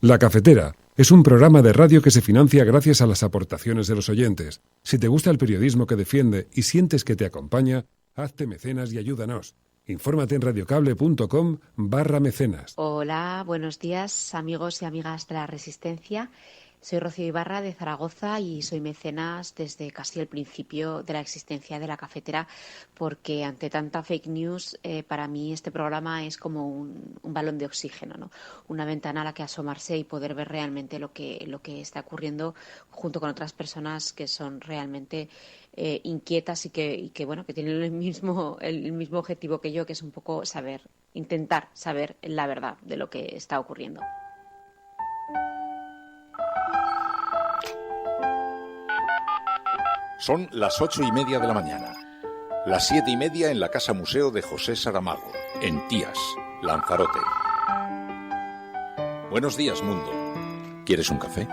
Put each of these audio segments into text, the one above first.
La Cafetera es un programa de radio que se financia gracias a las aportaciones de los oyentes. Si te gusta el periodismo que defiende y sientes que te acompaña, hazte mecenas y ayúdanos. Infórmate en radiocable.com/mecenas. Hola, buenos días amigos y amigas de la Resistencia. Soy Rocío Ibarra de Zaragoza y soy mecenas desde casi el principio de la existencia de La Cafetera, porque ante tanta fake news, para mí este programa es como un balón de oxígeno, ¿no? Una ventana a la que asomarse y poder ver realmente lo que está ocurriendo junto con otras personas que son realmente inquietas y que tienen el mismo objetivo que yo, que es un poco intentar saber la verdad de lo que está ocurriendo. Son las 8:30 de la mañana. Las 7:30 en la Casa Museo de José Saramago, en Tías, Lanzarote. Buenos días, mundo. ¿Quieres un café?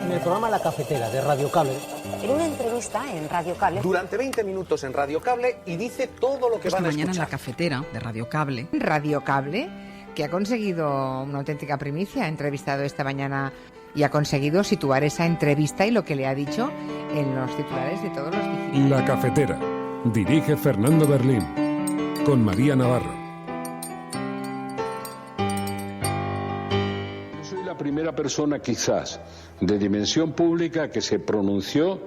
En el programa La Cafetera de Radio Cable. En una entrevista en Radio Cable. Durante 20 minutos en Radio Cable y dice todo lo que van a escuchar. Mañana en La Cafetera de Radio Cable. Radio Cable, que ha conseguido una auténtica primicia, ha entrevistado esta mañana y ha conseguido situar esa entrevista y lo que le ha dicho en los titulares de todos los digitales. La Cafetera. Dirige Fernando Berlín. Con María Navarro. Yo soy la primera persona quizás de dimensión pública que se pronunció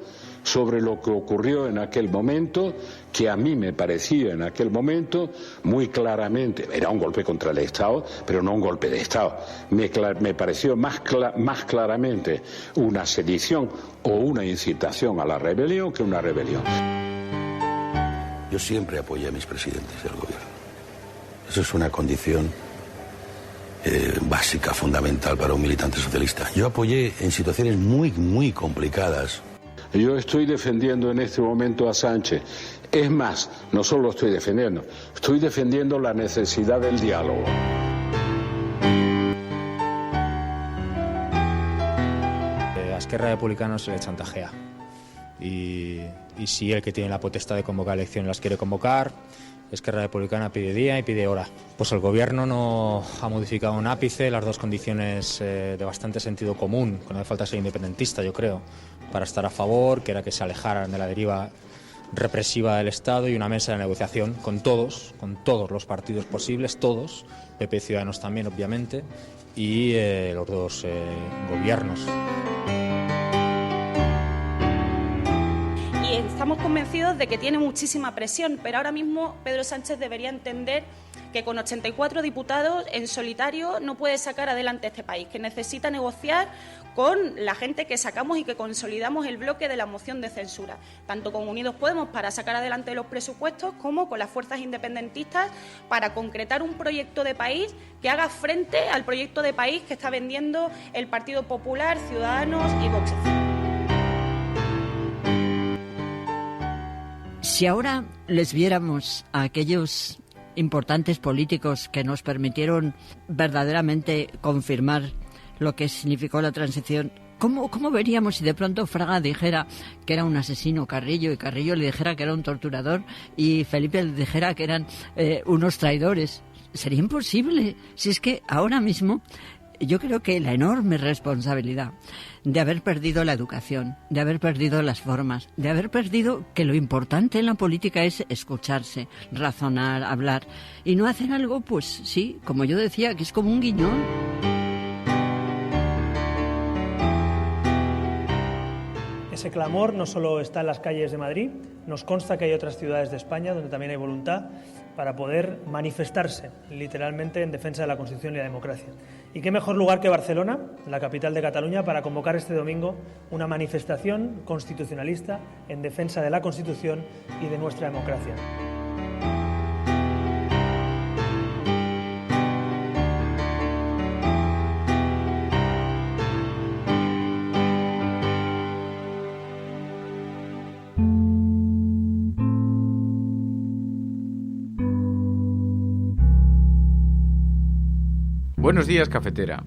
sobre lo que ocurrió en aquel momento, que a mí me parecía en aquel momento muy claramente, era un golpe contra el Estado, pero no un golpe de Estado. Me pareció más claramente una sedición o una incitación a la rebelión que una rebelión. Yo siempre apoyé a mis presidentes del gobierno. Eso es una condición básica, fundamental para un militante socialista. Yo apoyé en situaciones muy, muy complicadas. Yo estoy defendiendo en este momento a Sánchez. Es más, no solo lo estoy defendiendo la necesidad del diálogo. A Esquerra Republicana se le chantajea. Y si el que tiene la potestad de convocar elecciones las quiere convocar, Esquerra Republicana pide día y pide hora. Pues el gobierno no ha modificado un ápice, las dos condiciones de bastante sentido común, que no hace falta ser independentista, yo creo, para estar a favor, que era que se alejaran de la deriva represiva del Estado, y una mesa de negociación con todos los partidos posibles, todos, PP y Ciudadanos también, obviamente, y los dos gobiernos. Y estamos convencidos de que tiene muchísima presión, pero ahora mismo Pedro Sánchez debería entender que con 84 diputados en solitario no puede sacar adelante este país, que necesita negociar con la gente que sacamos y que consolidamos el bloque de la moción de censura, tanto con Unidos Podemos para sacar adelante los presupuestos como con las fuerzas independentistas para concretar un proyecto de país que haga frente al proyecto de país que está vendiendo el Partido Popular, Ciudadanos y Vox. Si ahora les viéramos a aquellos importantes políticos que nos permitieron verdaderamente confirmar lo que significó la transición, ¿cómo veríamos si de pronto Fraga dijera que era un asesino Carrillo, y Carrillo le dijera que era un torturador, y Felipe le dijera que eran unos traidores? Sería imposible. Si es que ahora mismo yo creo que la enorme responsabilidad de haber perdido la educación, de haber perdido las formas, de haber perdido que lo importante en la política es escucharse, razonar, hablar, y no hacer algo, pues sí, como yo decía, que es como un guiñón. Ese clamor no solo está en las calles de Madrid, nos consta que hay otras ciudades de España donde también hay voluntad para poder manifestarse literalmente en defensa de la Constitución y la democracia. Y qué mejor lugar que Barcelona, la capital de Cataluña, para convocar este domingo una manifestación constitucionalista en defensa de la Constitución y de nuestra democracia. Buenos días, cafetera.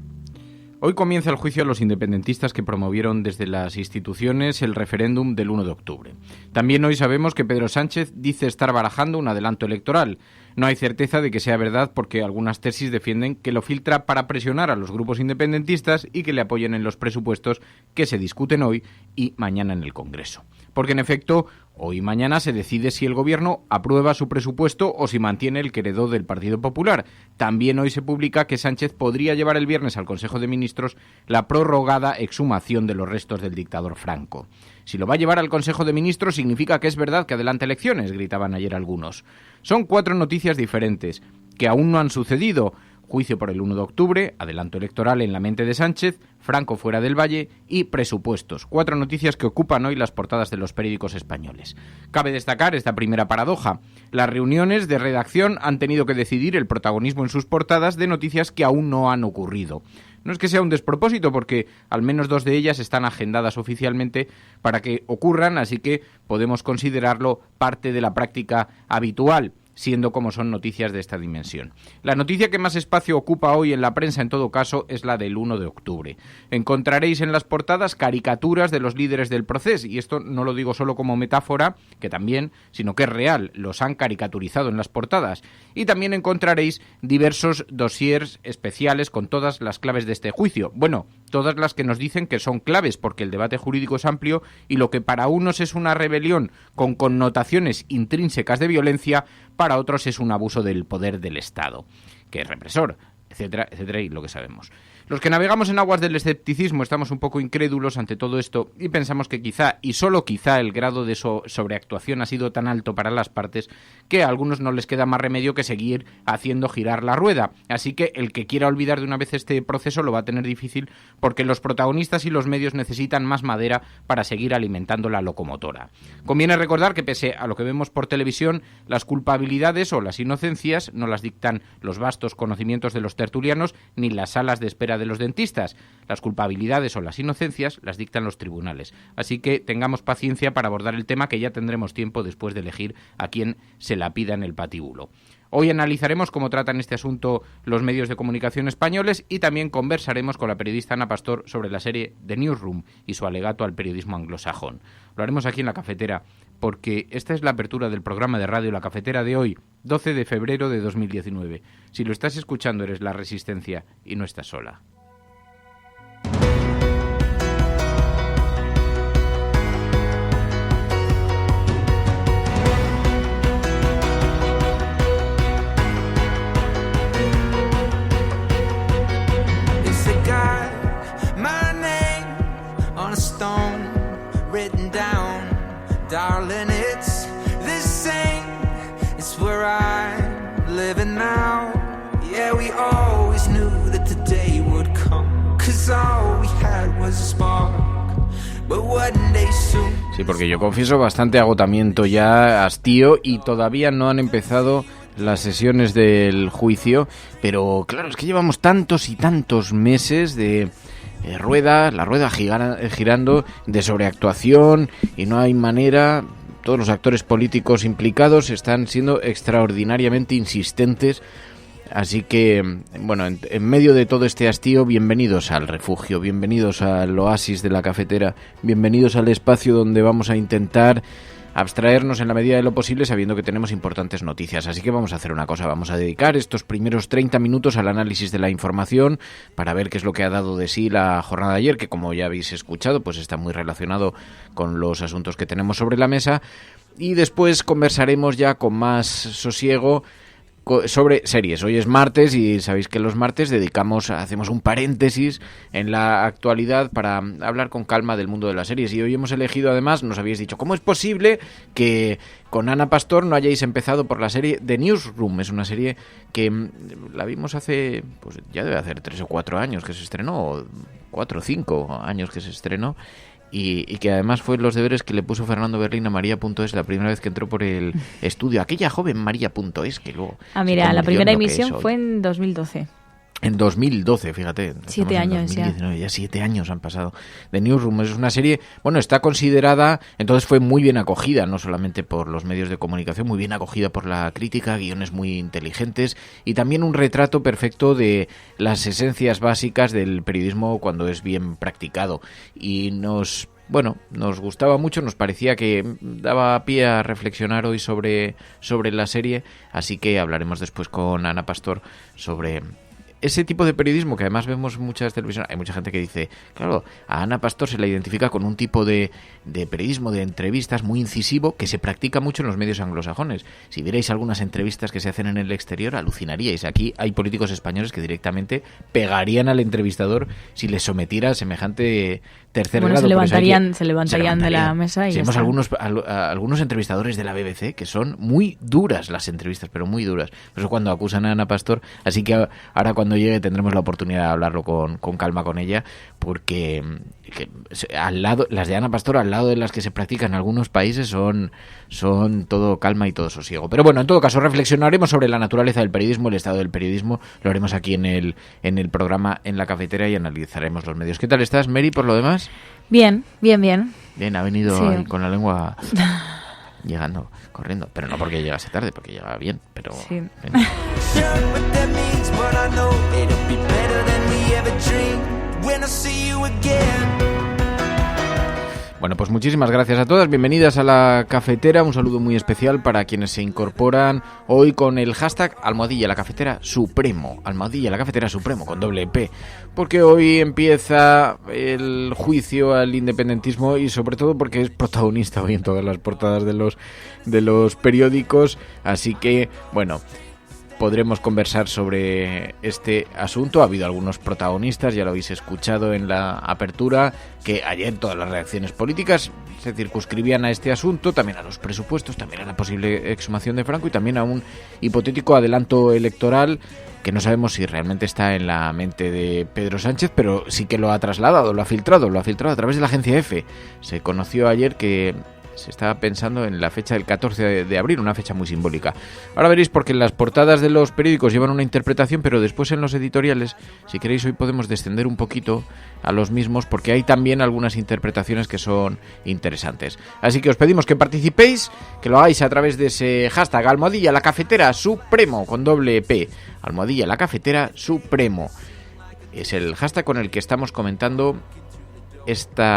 Hoy comienza el juicio a los independentistas que promovieron desde las instituciones el referéndum del 1 de octubre. También hoy sabemos que Pedro Sánchez dice estar barajando un adelanto electoral. No hay certeza de que sea verdad porque algunas tesis defienden que lo filtra para presionar a los grupos independentistas y que le apoyen en los presupuestos que se discuten hoy y mañana en el Congreso. Porque en efecto, hoy y mañana se decide si el Gobierno aprueba su presupuesto o si mantiene el que heredó del Partido Popular. También hoy se publica que Sánchez podría llevar el viernes al Consejo de Ministros la prorrogada exhumación de los restos del dictador Franco. Si lo va a llevar al Consejo de Ministros significa que es verdad que adelanta elecciones, gritaban ayer algunos. Son 4 noticias diferentes que aún no han sucedido. Juicio por el 1 de octubre, adelanto electoral en la mente de Sánchez, Franco fuera del Valle y presupuestos. 4 noticias que ocupan hoy las portadas de los periódicos españoles. Cabe destacar esta primera paradoja. Las reuniones de redacción han tenido que decidir el protagonismo en sus portadas de noticias que aún no han ocurrido. No es que sea un despropósito, porque al menos 2 de ellas están agendadas oficialmente para que ocurran, así que podemos considerarlo parte de la práctica habitual, siendo como son noticias de esta dimensión. La noticia que más espacio ocupa hoy en la prensa, en todo caso, es la del 1 de octubre. Encontraréis en las portadas caricaturas de los líderes del proceso, y esto no lo digo solo como metáfora, que también, sino que es real, los han caricaturizado en las portadas. Y también encontraréis diversos dossiers especiales con todas las claves de este juicio. Bueno, todas las que nos dicen que son claves, porque el debate jurídico es amplio y lo que para unos es una rebelión con connotaciones intrínsecas de violencia, para otros es un abuso del poder del Estado, que es represor, etcétera, etcétera, y lo que sabemos. Los que navegamos en aguas del escepticismo estamos un poco incrédulos ante todo esto y pensamos que quizá, y solo quizá, el grado de sobreactuación ha sido tan alto para las partes que a algunos no les queda más remedio que seguir haciendo girar la rueda. Así que el que quiera olvidar de una vez este proceso lo va a tener difícil, porque los protagonistas y los medios necesitan más madera para seguir alimentando la locomotora. Conviene recordar que pese a lo que vemos por televisión, las culpabilidades o las inocencias no las dictan los vastos conocimientos de los tertulianos ni las salas de espera de los dentistas. Las culpabilidades o las inocencias las dictan los tribunales. Así que tengamos paciencia para abordar el tema, que ya tendremos tiempo después de elegir a quien se la pida en el patíbulo. Hoy analizaremos cómo tratan este asunto los medios de comunicación españoles y también conversaremos con la periodista Ana Pastor sobre la serie The Newsroom y su alegato al periodismo anglosajón. Lo haremos aquí en La Cafetera, porque esta es la apertura del programa de radio La Cafetera de hoy, 12 de febrero de 2019. Si lo estás escuchando, eres La Resistencia y no estás sola. Darling, it's the same. It's where I'm living now. Yeah, we always knew that the day would come. 'Cause all we had was a spark. But one day soon. Sí, porque yo confieso bastante agotamiento ya, hastío, y todavía no han empezado las sesiones del juicio. Pero claro, es que llevamos tantos y tantos meses de la rueda girando, de sobreactuación, y no hay manera. Todos los actores políticos implicados están siendo extraordinariamente insistentes. Así que, bueno, en medio de todo este hastío, bienvenidos al refugio, bienvenidos al oasis de La Cafetera, bienvenidos al espacio donde vamos a intentar abstraernos en la medida de lo posible, sabiendo que tenemos importantes noticias. Así que vamos a hacer una cosa, vamos a dedicar estos primeros 30 minutos al análisis de la información para ver qué es lo que ha dado de sí la jornada de ayer, que como ya habéis escuchado, pues está muy relacionado con los asuntos que tenemos sobre la mesa, y después conversaremos ya con más sosiego sobre series. Hoy es martes y sabéis que los martes hacemos un paréntesis en la actualidad para hablar con calma del mundo de las series, y hoy hemos elegido, además, nos habéis dicho, ¿cómo es posible que con Ana Pastor no hayáis empezado por la serie The Newsroom? Es una serie que la vimos hace, pues ya debe hacer 3 o 4 años que se estrenó, o 4 o 5 años que se estrenó, y que además fue los deberes que le puso Fernando Berlín a María.es la primera vez que entró por el estudio, aquella joven María.es que luego... mira, la primera emisión fue en 2012. En 2012, fíjate. 7 años ya. Ya 7 años han pasado. The Newsroom es una serie, bueno, está considerada, entonces fue muy bien acogida, no solamente por los medios de comunicación, muy bien acogida por la crítica, guiones muy inteligentes y también un retrato perfecto de las esencias básicas del periodismo cuando es bien practicado. Y nos bueno, nos gustaba mucho, nos parecía que daba pie a reflexionar hoy sobre la serie, así que hablaremos después con Ana Pastor sobre ese tipo de periodismo que además vemos en muchas televisiones. Hay mucha gente que dice, claro, a Ana Pastor se la identifica con un tipo de periodismo, de entrevistas muy incisivo que se practica mucho en los medios anglosajones. Si vierais algunas entrevistas que se hacen en el exterior, alucinaríais. Aquí hay políticos españoles que directamente pegarían al entrevistador si les sometiera a semejante tercer grado. Se levantarían de la mesa y tenemos algunos entrevistadores de la BBC que son muy duras las entrevistas, pero muy duras. Por eso cuando acusan a Ana Pastor, así que ahora cuando llegue tendremos la oportunidad de hablarlo con calma con ella, porque al lado, las de Ana Pastor al lado de las que se practican en algunos países son todo calma y todo sosiego. Pero bueno, en todo caso reflexionaremos sobre la naturaleza del periodismo, el estado del periodismo, lo haremos aquí en el programa En la Cafetera y analizaremos los medios. ¿Qué tal estás, Mary, por lo demás? Bien. Bien, ha venido ahí con la lengua llegando, corriendo, pero no porque llegase tarde, porque llega bien, pero... Sí. Bueno, pues muchísimas gracias a todas, bienvenidas a La Cafetera, un saludo muy especial para quienes se incorporan hoy con el hashtag #La Cafetera Supremo, #La Cafetera Supremo, con doble P, porque hoy empieza el juicio al independentismo y sobre todo porque es protagonista hoy en todas las portadas de los periódicos, así que, bueno, podremos conversar sobre este asunto. Ha habido algunos protagonistas, ya lo habéis escuchado en la apertura, que ayer todas las reacciones políticas se circunscribían a este asunto, también a los presupuestos, también a la posible exhumación de Franco y también a un hipotético adelanto electoral que no sabemos si realmente está en la mente de Pedro Sánchez, pero sí que lo ha trasladado, lo ha filtrado a través de la agencia EFE. Se conoció ayer que se estaba pensando en la fecha del 14 de abril, una fecha muy simbólica. Ahora veréis porque las portadas de los periódicos llevan una interpretación, pero después en los editoriales, si queréis hoy podemos descender un poquito a los mismos, porque hay también algunas interpretaciones que son interesantes. Así que os pedimos que participéis, que lo hagáis a través de ese hashtag #La Cafetera Supremo, con doble P, #La Cafetera Supremo. Es el hashtag con el que estamos comentando este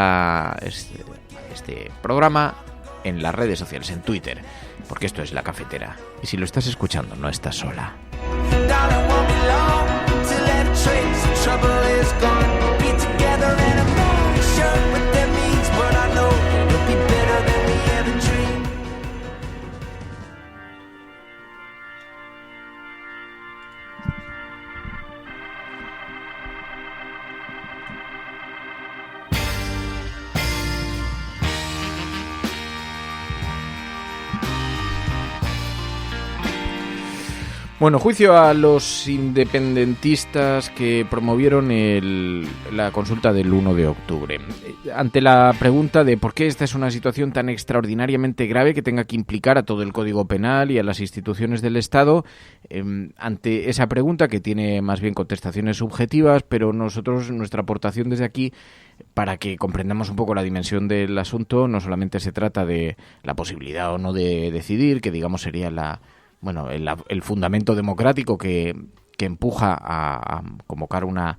programa en las redes sociales, en Twitter, porque esto es La Cafetera. Y si lo estás escuchando, no estás sola. Bueno, juicio a los independentistas que promovieron la consulta del 1 de octubre. Ante la pregunta de por qué esta es una situación tan extraordinariamente grave que tenga que implicar a todo el Código Penal y a las instituciones del Estado, ante esa pregunta que tiene más bien contestaciones subjetivas, pero nuestra aportación desde aquí, para que comprendamos un poco la dimensión del asunto, no solamente se trata de la posibilidad o no de decidir, que digamos sería el fundamento democrático que empuja a convocar una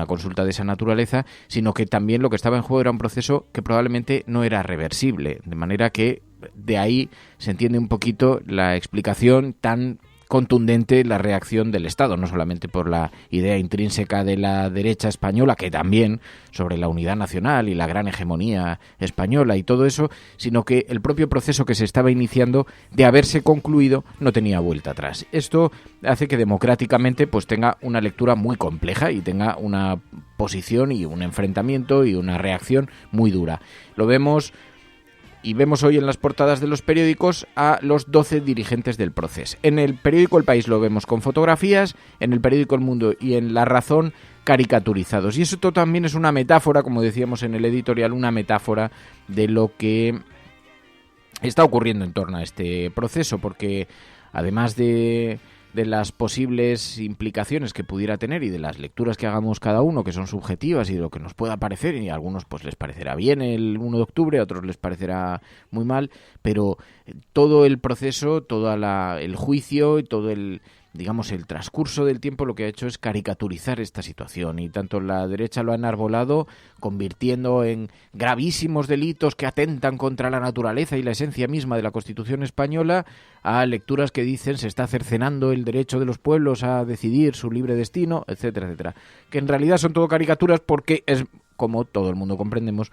consulta de esa naturaleza, sino que también lo que estaba en juego era un proceso que probablemente no era reversible, de manera que de ahí se entiende un poquito la explicación tan contundente, la reacción del Estado, no solamente por la idea intrínseca de la derecha española, que también sobre la unidad nacional y la gran hegemonía española y todo eso, sino que el propio proceso que se estaba iniciando, de haberse concluido, no tenía vuelta atrás. Esto hace que democráticamente pues tenga una lectura muy compleja y tenga una posición y un enfrentamiento y una reacción muy dura. Lo vemos hoy en las portadas de los periódicos a los 12 dirigentes del proceso. En el periódico El País lo vemos con fotografías, en el periódico El Mundo y en La Razón caricaturizados. Y eso también es una metáfora, como decíamos en el editorial, una metáfora de lo que está ocurriendo en torno a este proceso, porque además de las posibles implicaciones que pudiera tener y de las lecturas que hagamos cada uno, que son subjetivas y de lo que nos pueda parecer, y a algunos pues les parecerá bien el 1 de octubre, a otros les parecerá muy mal, pero todo el proceso, todo el juicio y todo el digamos, el transcurso del tiempo lo que ha hecho es caricaturizar esta situación, y tanto la derecha lo ha enarbolado, convirtiendo en gravísimos delitos que atentan contra la naturaleza y la esencia misma de la Constitución española, a lecturas que dicen se está cercenando el derecho de los pueblos a decidir su libre destino, etcétera, etcétera. Que en realidad son todo caricaturas, porque es, como todo el mundo comprendemos,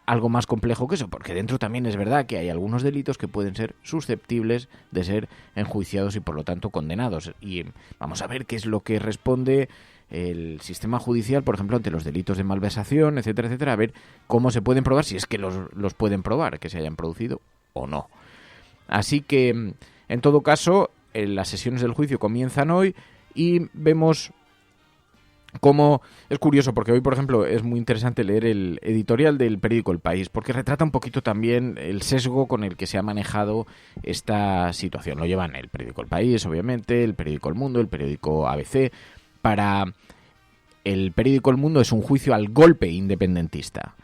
algo más complejo que eso, porque dentro también es verdad que hay algunos delitos que pueden ser susceptibles de ser enjuiciados y por lo tanto condenados. Y vamos a ver qué es lo que responde el sistema judicial, por ejemplo, ante los delitos de malversación, etcétera, etcétera, a ver cómo se pueden probar, si es que los pueden probar, que se hayan producido o no. Así que, en todo caso, las sesiones del juicio comienzan hoy y vemos como es curioso, porque hoy, por ejemplo, es muy interesante leer el editorial del periódico El País, porque retrata un poquito también el sesgo con el que se ha manejado esta situación. Lo llevan el periódico El País, obviamente, el periódico El Mundo, el periódico ABC. Para el periódico El Mundo es un juicio al golpe independentista.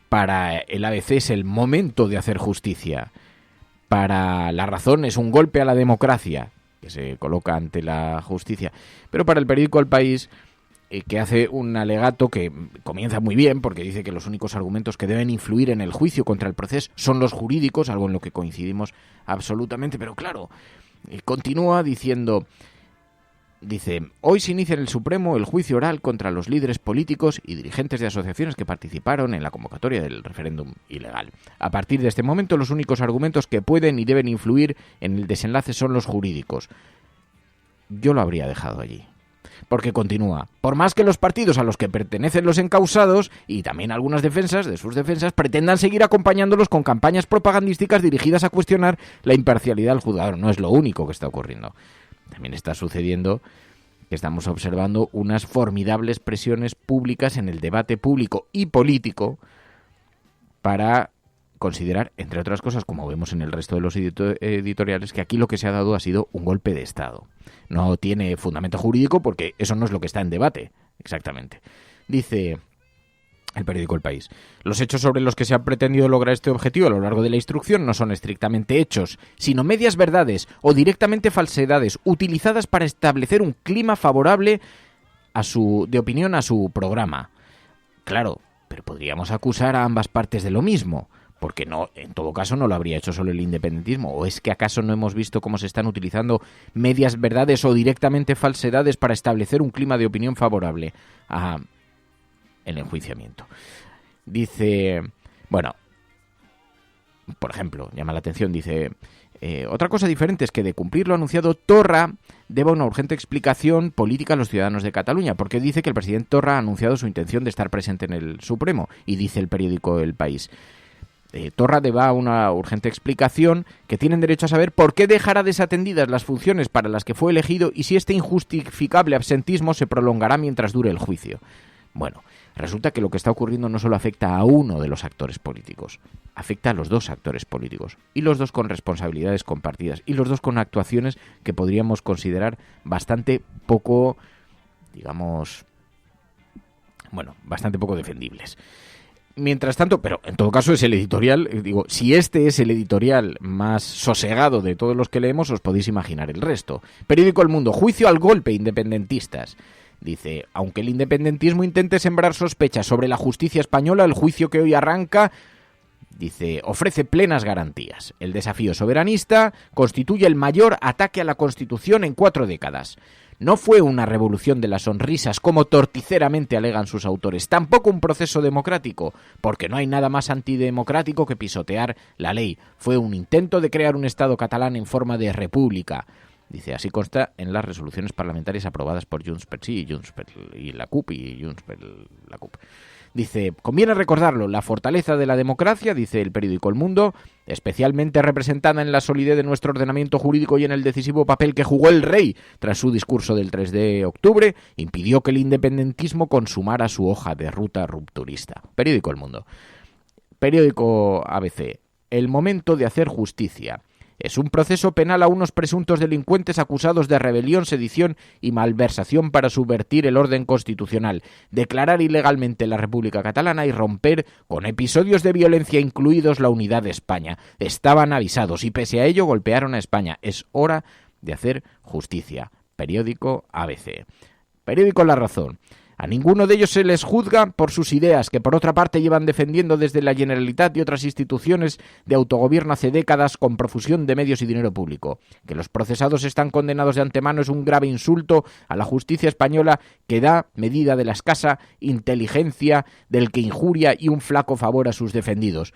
Para el ABC es el momento de hacer justicia. Para La Razón es un golpe a la democracia, que se coloca ante la justicia. Pero para el periódico El País, que hace un alegato que comienza muy bien, porque dice que los únicos argumentos que deben influir en el juicio contra el procés son los jurídicos, algo en lo que coincidimos absolutamente, pero claro, continúa diciendo, dice, hoy se inicia en el Supremo el juicio oral contra los líderes políticos y dirigentes de asociaciones que participaron en la convocatoria del referéndum ilegal. A partir de este momento, los únicos argumentos que pueden y deben influir en el desenlace son los jurídicos. Yo lo habría dejado allí. Porque continúa, por más que los partidos a los que pertenecen los encausados y también algunas defensas de sus defensas pretendan seguir acompañándolos con campañas propagandísticas dirigidas a cuestionar la imparcialidad del juzgador. No es lo único que está ocurriendo. También está sucediendo que estamos observando unas formidables presiones públicas en el debate público y político para considerar, entre otras cosas, como vemos en el resto de los editoriales, que aquí lo que se ha dado ha sido un golpe de Estado. No tiene fundamento jurídico porque eso no es lo que está en debate, exactamente. Dice el periódico El País, los hechos sobre los que se ha pretendido lograr este objetivo a lo largo de la instrucción no son estrictamente hechos, sino medias verdades o directamente falsedades utilizadas para establecer un clima favorable de opinión a su programa. Claro, pero podríamos acusar a ambas partes de lo mismo, porque no, en todo caso no lo habría hecho solo el independentismo. ¿O es que acaso no hemos visto cómo se están utilizando medias verdades o directamente falsedades para establecer un clima de opinión favorable a el enjuiciamiento? Dice, bueno, por ejemplo, llama la atención, dice, otra cosa diferente es que de cumplir lo anunciado, Torra deba una urgente explicación política a los ciudadanos de Cataluña, porque dice que el presidente Torra ha anunciado su intención de estar presente en el Supremo, y dice el periódico El País, Torra deba una urgente explicación, que tienen derecho a saber por qué dejará desatendidas las funciones para las que fue elegido y si este injustificable absentismo se prolongará mientras dure el juicio. Bueno, resulta que lo que está ocurriendo no solo afecta a uno de los actores políticos, afecta a los dos actores políticos, y los dos con responsabilidades compartidas, y los dos con actuaciones que podríamos considerar bastante poco, digamos, bueno, bastante poco defendibles. Mientras tanto, pero en todo caso es el editorial, digo, si este es el editorial más sosegado de todos los que leemos, os podéis imaginar el resto. Periódico El Mundo, juicio al golpe, independentistas. Dice, aunque el independentismo intente sembrar sospechas sobre la justicia española, el juicio que hoy arranca, dice, ofrece plenas garantías. El desafío soberanista constituye el mayor ataque a la Constitución en 4 décadas. No fue una revolución de las sonrisas, como torticeramente alegan sus autores. Tampoco un proceso democrático, porque no hay nada más antidemocrático que pisotear la ley. Fue un intento de crear un Estado catalán en forma de república. Dice, así consta en las resoluciones parlamentarias aprobadas por Junts per Sí y la CUP y Junts per la CUP. Dice, conviene recordarlo, la fortaleza de la democracia, dice el periódico El Mundo, especialmente representada en la solidez de nuestro ordenamiento jurídico y en el decisivo papel que jugó el rey tras su discurso del 3 de octubre, impidió que el independentismo consumara su hoja de ruta rupturista. Periódico El Mundo. Periódico ABC. El momento de hacer justicia. Es un proceso penal a unos presuntos delincuentes acusados de rebelión, sedición y malversación para subvertir el orden constitucional, declarar ilegalmente la República Catalana y romper con episodios de violencia, incluidos la unidad de España. Estaban avisados y pese a ello golpearon a España. Es hora de hacer justicia. Periódico ABC. Periódico La Razón. A ninguno de ellos se les juzga por sus ideas, que por otra parte llevan defendiendo desde la Generalitat y otras instituciones de autogobierno hace décadas con profusión de medios y dinero público. Que los procesados están condenados de antemano es un grave insulto a la justicia española que da medida de la escasa inteligencia del que injuria y un flaco favor a sus defendidos.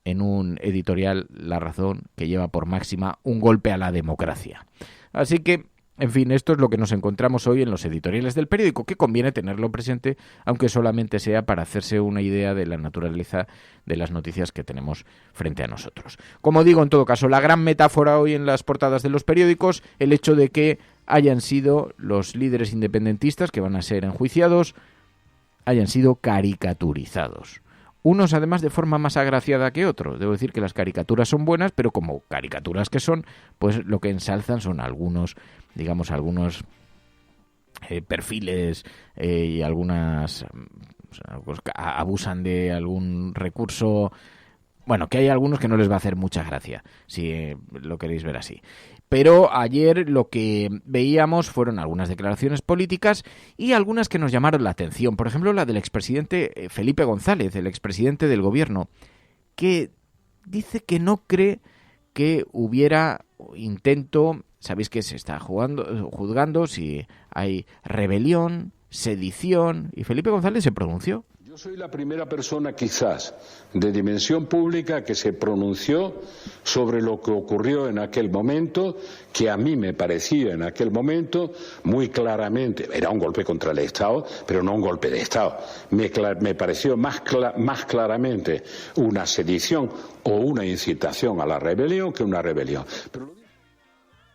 En un editorial La Razón que lleva por máxima un golpe a la democracia. Así que, en fin, esto es lo que nos encontramos hoy en los editoriales del periódico, que conviene tenerlo presente, aunque solamente sea para hacerse una idea de la naturaleza de las noticias que tenemos frente a nosotros. Como digo, en todo caso, la gran metáfora hoy en las portadas de los periódicos, el hecho de que hayan sido los líderes independentistas que van a ser enjuiciados, hayan sido caricaturizados. Unos, además, de forma más agraciada que otros. Debo decir que las caricaturas son buenas, pero como caricaturas que son, pues lo que ensalzan son algunos perfiles y algunas abusan de algún recurso. Bueno, que hay algunos que no les va a hacer mucha gracia, si lo queréis ver así. Pero ayer lo que veíamos fueron algunas declaraciones políticas y algunas que nos llamaron la atención. Por ejemplo, la del expresidente Felipe González, el expresidente del gobierno, que dice que no cree que hubiera intento. Sabéis que se está juzgando si hay rebelión, sedición, y Felipe González se pronunció. Yo soy la primera persona, quizás, de dimensión pública que se pronunció sobre lo que ocurrió en aquel momento, que a mí me parecía en aquel momento muy claramente, era un golpe contra el Estado, pero no un golpe de Estado. Me pareció más claramente una sedición o una incitación a la rebelión que una rebelión.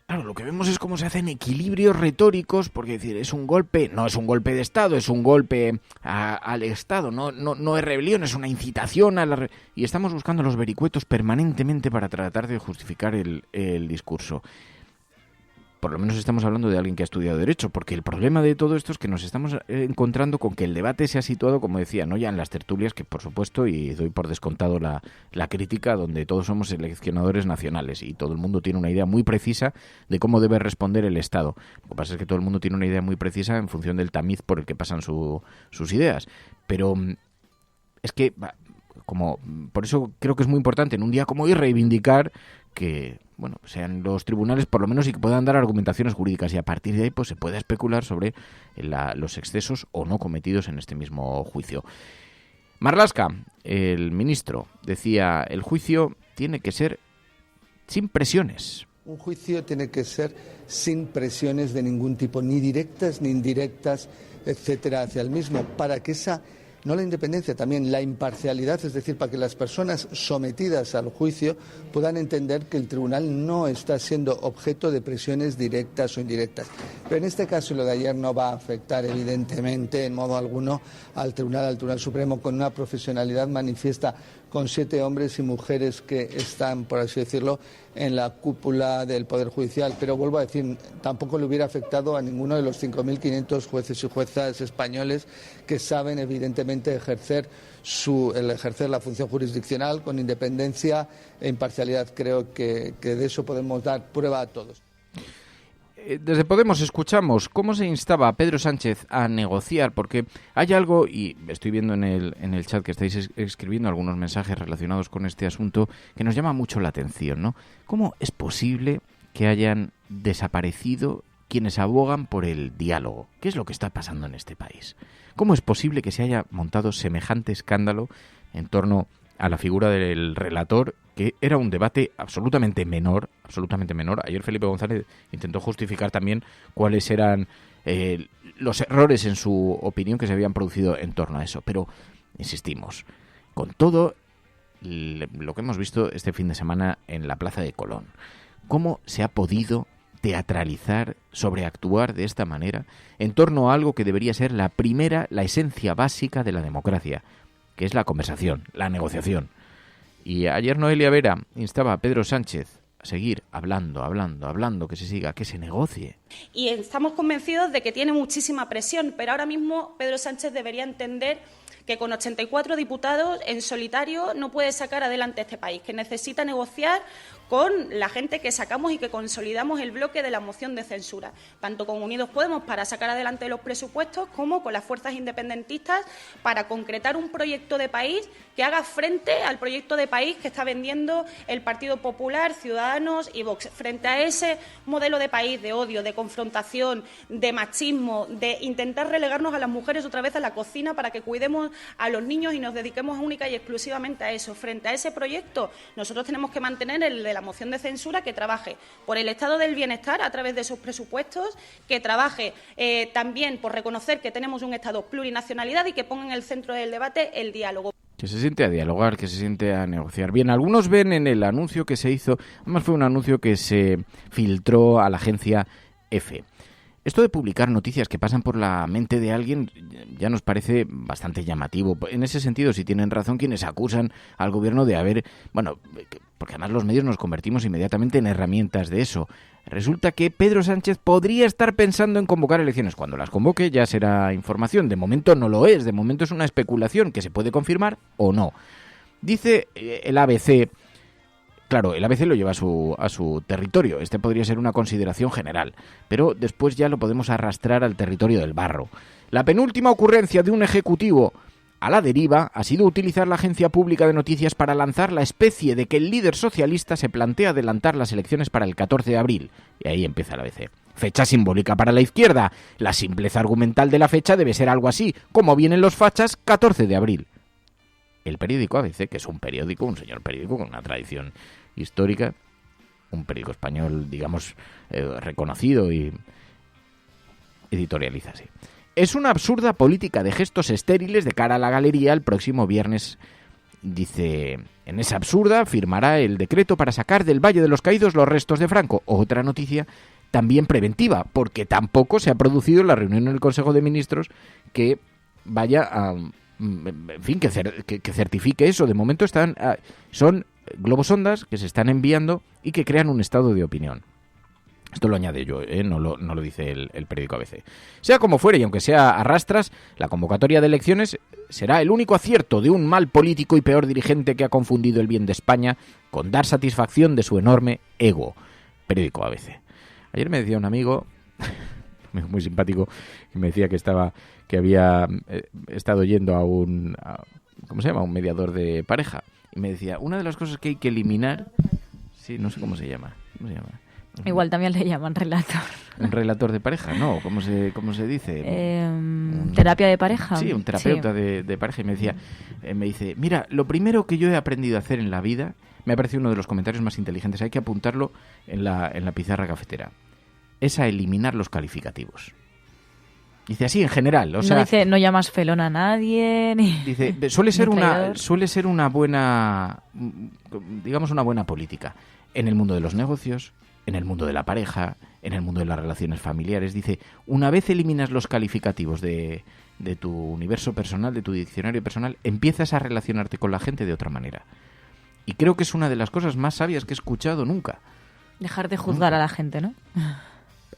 Claro, lo que vemos es cómo se hacen equilibrios retóricos, porque decir, es un golpe, no es un golpe de Estado, es un golpe al Estado, no es rebelión, es una incitación a la y estamos buscando los vericuetos permanentemente para tratar de justificar el discurso. Por lo menos estamos hablando de alguien que ha estudiado Derecho, porque el problema de todo esto es que nos estamos encontrando con que el debate se ha situado, como decía, no ya en las tertulias, que por supuesto, y doy por descontado la crítica, donde todos somos seleccionadores nacionales y todo el mundo tiene una idea muy precisa de cómo debe responder el Estado. Lo que pasa es que todo el mundo tiene una idea muy precisa en función del tamiz por el que pasan sus ideas. Pero es que, por eso creo que es muy importante en un día como hoy reivindicar que sean los tribunales por lo menos y que puedan dar argumentaciones jurídicas, y a partir de ahí pues se pueda especular sobre los excesos o no cometidos en este mismo juicio. Marlaska, el ministro, decía: el juicio tiene que ser sin presiones. Un juicio tiene que ser sin presiones de ningún tipo, ni directas ni indirectas, etcétera, hacia el mismo, para que no la independencia, también la imparcialidad, es decir, para que las personas sometidas al juicio puedan entender que el tribunal no está siendo objeto de presiones directas o indirectas. Pero en este caso, lo de ayer no va a afectar, evidentemente, en modo alguno al Tribunal Supremo, con una profesionalidad manifiesta, con 7 hombres y mujeres que están, por así decirlo, en la cúpula del Poder Judicial. Pero vuelvo a decir, tampoco le hubiera afectado a ninguno de los 5.500 jueces y juezas españoles que saben, evidentemente, ejercer la función jurisdiccional con independencia e imparcialidad. Creo que de eso podemos dar prueba a todos. Desde Podemos escuchamos cómo se instaba a Pedro Sánchez a negociar, porque hay algo, y estoy viendo en el chat que estáis escribiendo algunos mensajes relacionados con este asunto, que nos llama mucho la atención, ¿no? ¿Cómo es posible que hayan desaparecido quienes abogan por el diálogo? ¿Qué es lo que está pasando en este país? ¿Cómo es posible que se haya montado semejante escándalo en torno a la figura del relator, que era un debate absolutamente menor? Ayer Felipe González intentó justificar también cuáles eran los errores, en su opinión, que se habían producido en torno a eso. Pero, insistimos, con todo lo que hemos visto este fin de semana en la Plaza de Colón, ¿cómo se ha podido teatralizar, sobreactuar de esta manera en torno a algo que debería ser la esencia básica de la democracia, que es la conversación, la negociación? Y ayer Noelia Vera instaba a Pedro Sánchez a seguir hablando, que se siga, que se negocie. Y estamos convencidos de que tiene muchísima presión, pero ahora mismo Pedro Sánchez debería entender que con 84 diputados en solitario no puede sacar adelante este país, que necesita negociar con la gente que sacamos y que consolidamos el bloque de la moción de censura, tanto con Unidos Podemos para sacar adelante los presupuestos como con las fuerzas independentistas para concretar un proyecto de país que haga frente al proyecto de país que está vendiendo el Partido Popular, Ciudadanos y Vox. Frente a ese modelo de país de odio, de confrontación, de machismo, de intentar relegarnos a las mujeres otra vez a la cocina para que cuidemos a los niños y nos dediquemos única y exclusivamente a eso. Frente a ese proyecto, nosotros tenemos que mantener el de la moción de censura, que trabaje por el estado del bienestar a través de esos presupuestos, que trabaje también por reconocer que tenemos un Estado plurinacionalidad y que ponga en el centro del debate el diálogo. Que se siente a dialogar, que se siente a negociar. Bien, algunos ven en el anuncio que se hizo, además fue un anuncio que se filtró a la agencia EFE. Esto de publicar noticias que pasan por la mente de alguien ya nos parece bastante llamativo. En ese sentido, si tienen razón quienes acusan al gobierno de haber... Bueno, porque además los medios nos convertimos inmediatamente en herramientas de eso. Resulta que Pedro Sánchez podría estar pensando en convocar elecciones. Cuando las convoque ya será información. De momento no lo es. De momento es una especulación que se puede confirmar o no. Dice el ABC... Claro, el ABC lo lleva a su territorio. Este podría ser una consideración general, pero después ya lo podemos arrastrar al territorio del barro. La penúltima ocurrencia de un ejecutivo a la deriva ha sido utilizar la agencia pública de noticias para lanzar la especie de que el líder socialista se plantea adelantar las elecciones para el 14 de abril. Y ahí empieza el ABC. Fecha simbólica para la izquierda. La simpleza argumental de la fecha debe ser algo así, como vienen los fachas, 14 de abril. El periódico ABC, que es un señor periódico con una tradición histórica, un periódico español, digamos, reconocido y editorializa así. Es una absurda política de gestos estériles de cara a la galería el próximo viernes. Dice, en esa absurda firmará el decreto para sacar del Valle de los Caídos los restos de Franco. Otra noticia también preventiva, porque tampoco se ha producido la reunión en el Consejo de Ministros que vaya a... En fin, que certifique eso. De momento son globosondas que se están enviando y que crean un estado de opinión. Esto lo añade yo, no lo dice el periódico ABC. Sea como fuere, y aunque sea a rastras, la convocatoria de elecciones será el único acierto de un mal político y peor dirigente que ha confundido el bien de España con dar satisfacción de su enorme ego. Periódico ABC. Ayer me decía un amigo muy simpático, que me decía que había estado yendo a un mediador de pareja, y me decía, una de las cosas que hay que eliminar, sí, no sé cómo se llama. Igual también le llaman relator. Un relator de pareja, ¿no? ¿Cómo se dice? ¿Terapia de pareja? Sí, un terapeuta de pareja. Y me dice, mira, lo primero que yo he aprendido a hacer en la vida, me ha parecido uno de los comentarios más inteligentes, hay que apuntarlo en la pizarra cafetera, es a eliminar los calificativos. Dice así en general, o sea, no dice no llamas felón a nadie. Dice suele ser una buena, digamos, una buena política en el mundo de los negocios, en el mundo de la pareja, en el mundo de las relaciones familiares. Dice, una vez eliminas los calificativos de tu universo personal, de tu diccionario personal, empiezas a relacionarte con la gente de otra manera. Y creo que es una de las cosas más sabias que he escuchado nunca. Dejar de juzgar a la gente, ¿no?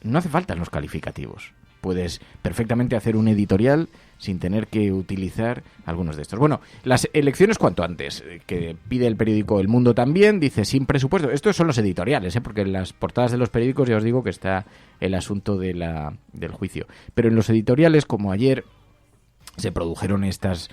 No hace falta los calificativos. Puedes perfectamente hacer un editorial sin tener que utilizar algunos de estos. Bueno, las elecciones cuanto antes, que pide el periódico El Mundo también, dice sin presupuesto. Estos son los editoriales, porque en las portadas de los periódicos ya os digo que está el asunto del juicio. Pero en los editoriales, como ayer se produjeron estas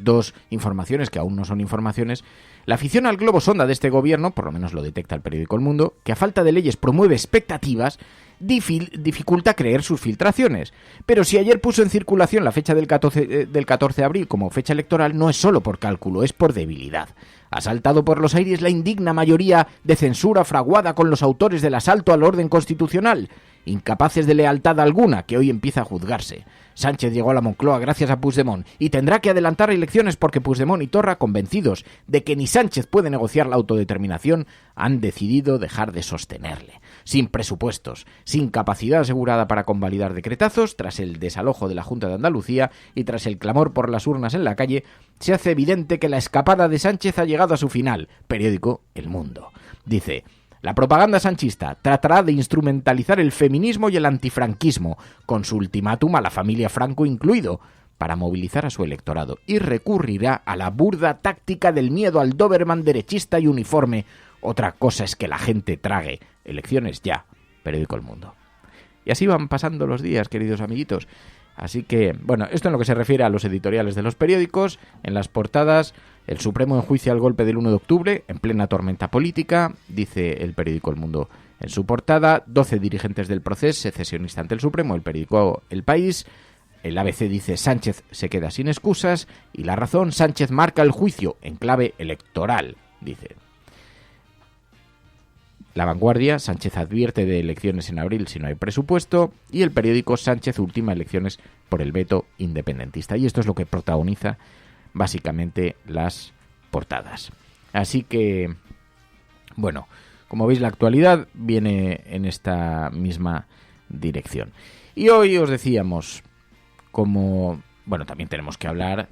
dos informaciones, que aún no son informaciones, la afición al globo sonda de este gobierno, por lo menos lo detecta el periódico El Mundo, que a falta de leyes promueve expectativas, dificulta creer sus filtraciones. Pero si ayer puso en circulación la fecha del 14 de abril como fecha electoral, no es solo por cálculo, es por debilidad. Ha saltado por los aires la indigna mayoría de censura fraguada con los autores del asalto al orden constitucional, incapaces de lealtad alguna, que hoy empieza a juzgarse. Sánchez llegó a la Moncloa gracias a Puigdemont y tendrá que adelantar elecciones porque Puigdemont y Torra, convencidos de que ni Sánchez puede negociar la autodeterminación, han decidido dejar de sostenerle. Sin presupuestos, sin capacidad asegurada para convalidar decretazos, tras el desalojo de la Junta de Andalucía y tras el clamor por las urnas en la calle, se hace evidente que la escapada de Sánchez ha llegado a su final. Periódico El Mundo. Dice: la propaganda sanchista tratará de instrumentalizar el feminismo y el antifranquismo, con su ultimátum a la familia Franco incluido, para movilizar a su electorado, y recurrirá a la burda táctica del miedo al Doberman derechista y uniforme, Otra cosa es que la gente trague. Elecciones ya. Periódico El Mundo. Y así van pasando los días, queridos amiguitos. Así que, bueno, esto en lo que se refiere a los editoriales de los periódicos. En las portadas, el Supremo enjuicia el golpe del 1 de octubre, en plena tormenta política, dice el periódico El Mundo en su portada. 12 dirigentes del Procés, secesionista ante el Supremo, el periódico El País. El ABC dice Sánchez se queda sin excusas. Y La Razón, Sánchez marca el juicio en clave electoral, dice. La Vanguardia, Sánchez advierte de elecciones en abril si no hay presupuesto. Y el periódico Sánchez ultima elecciones por el veto independentista. Y esto es lo que protagoniza básicamente las portadas. Así que, bueno, como veis, la actualidad viene en esta misma dirección. Y hoy os decíamos, también tenemos que hablar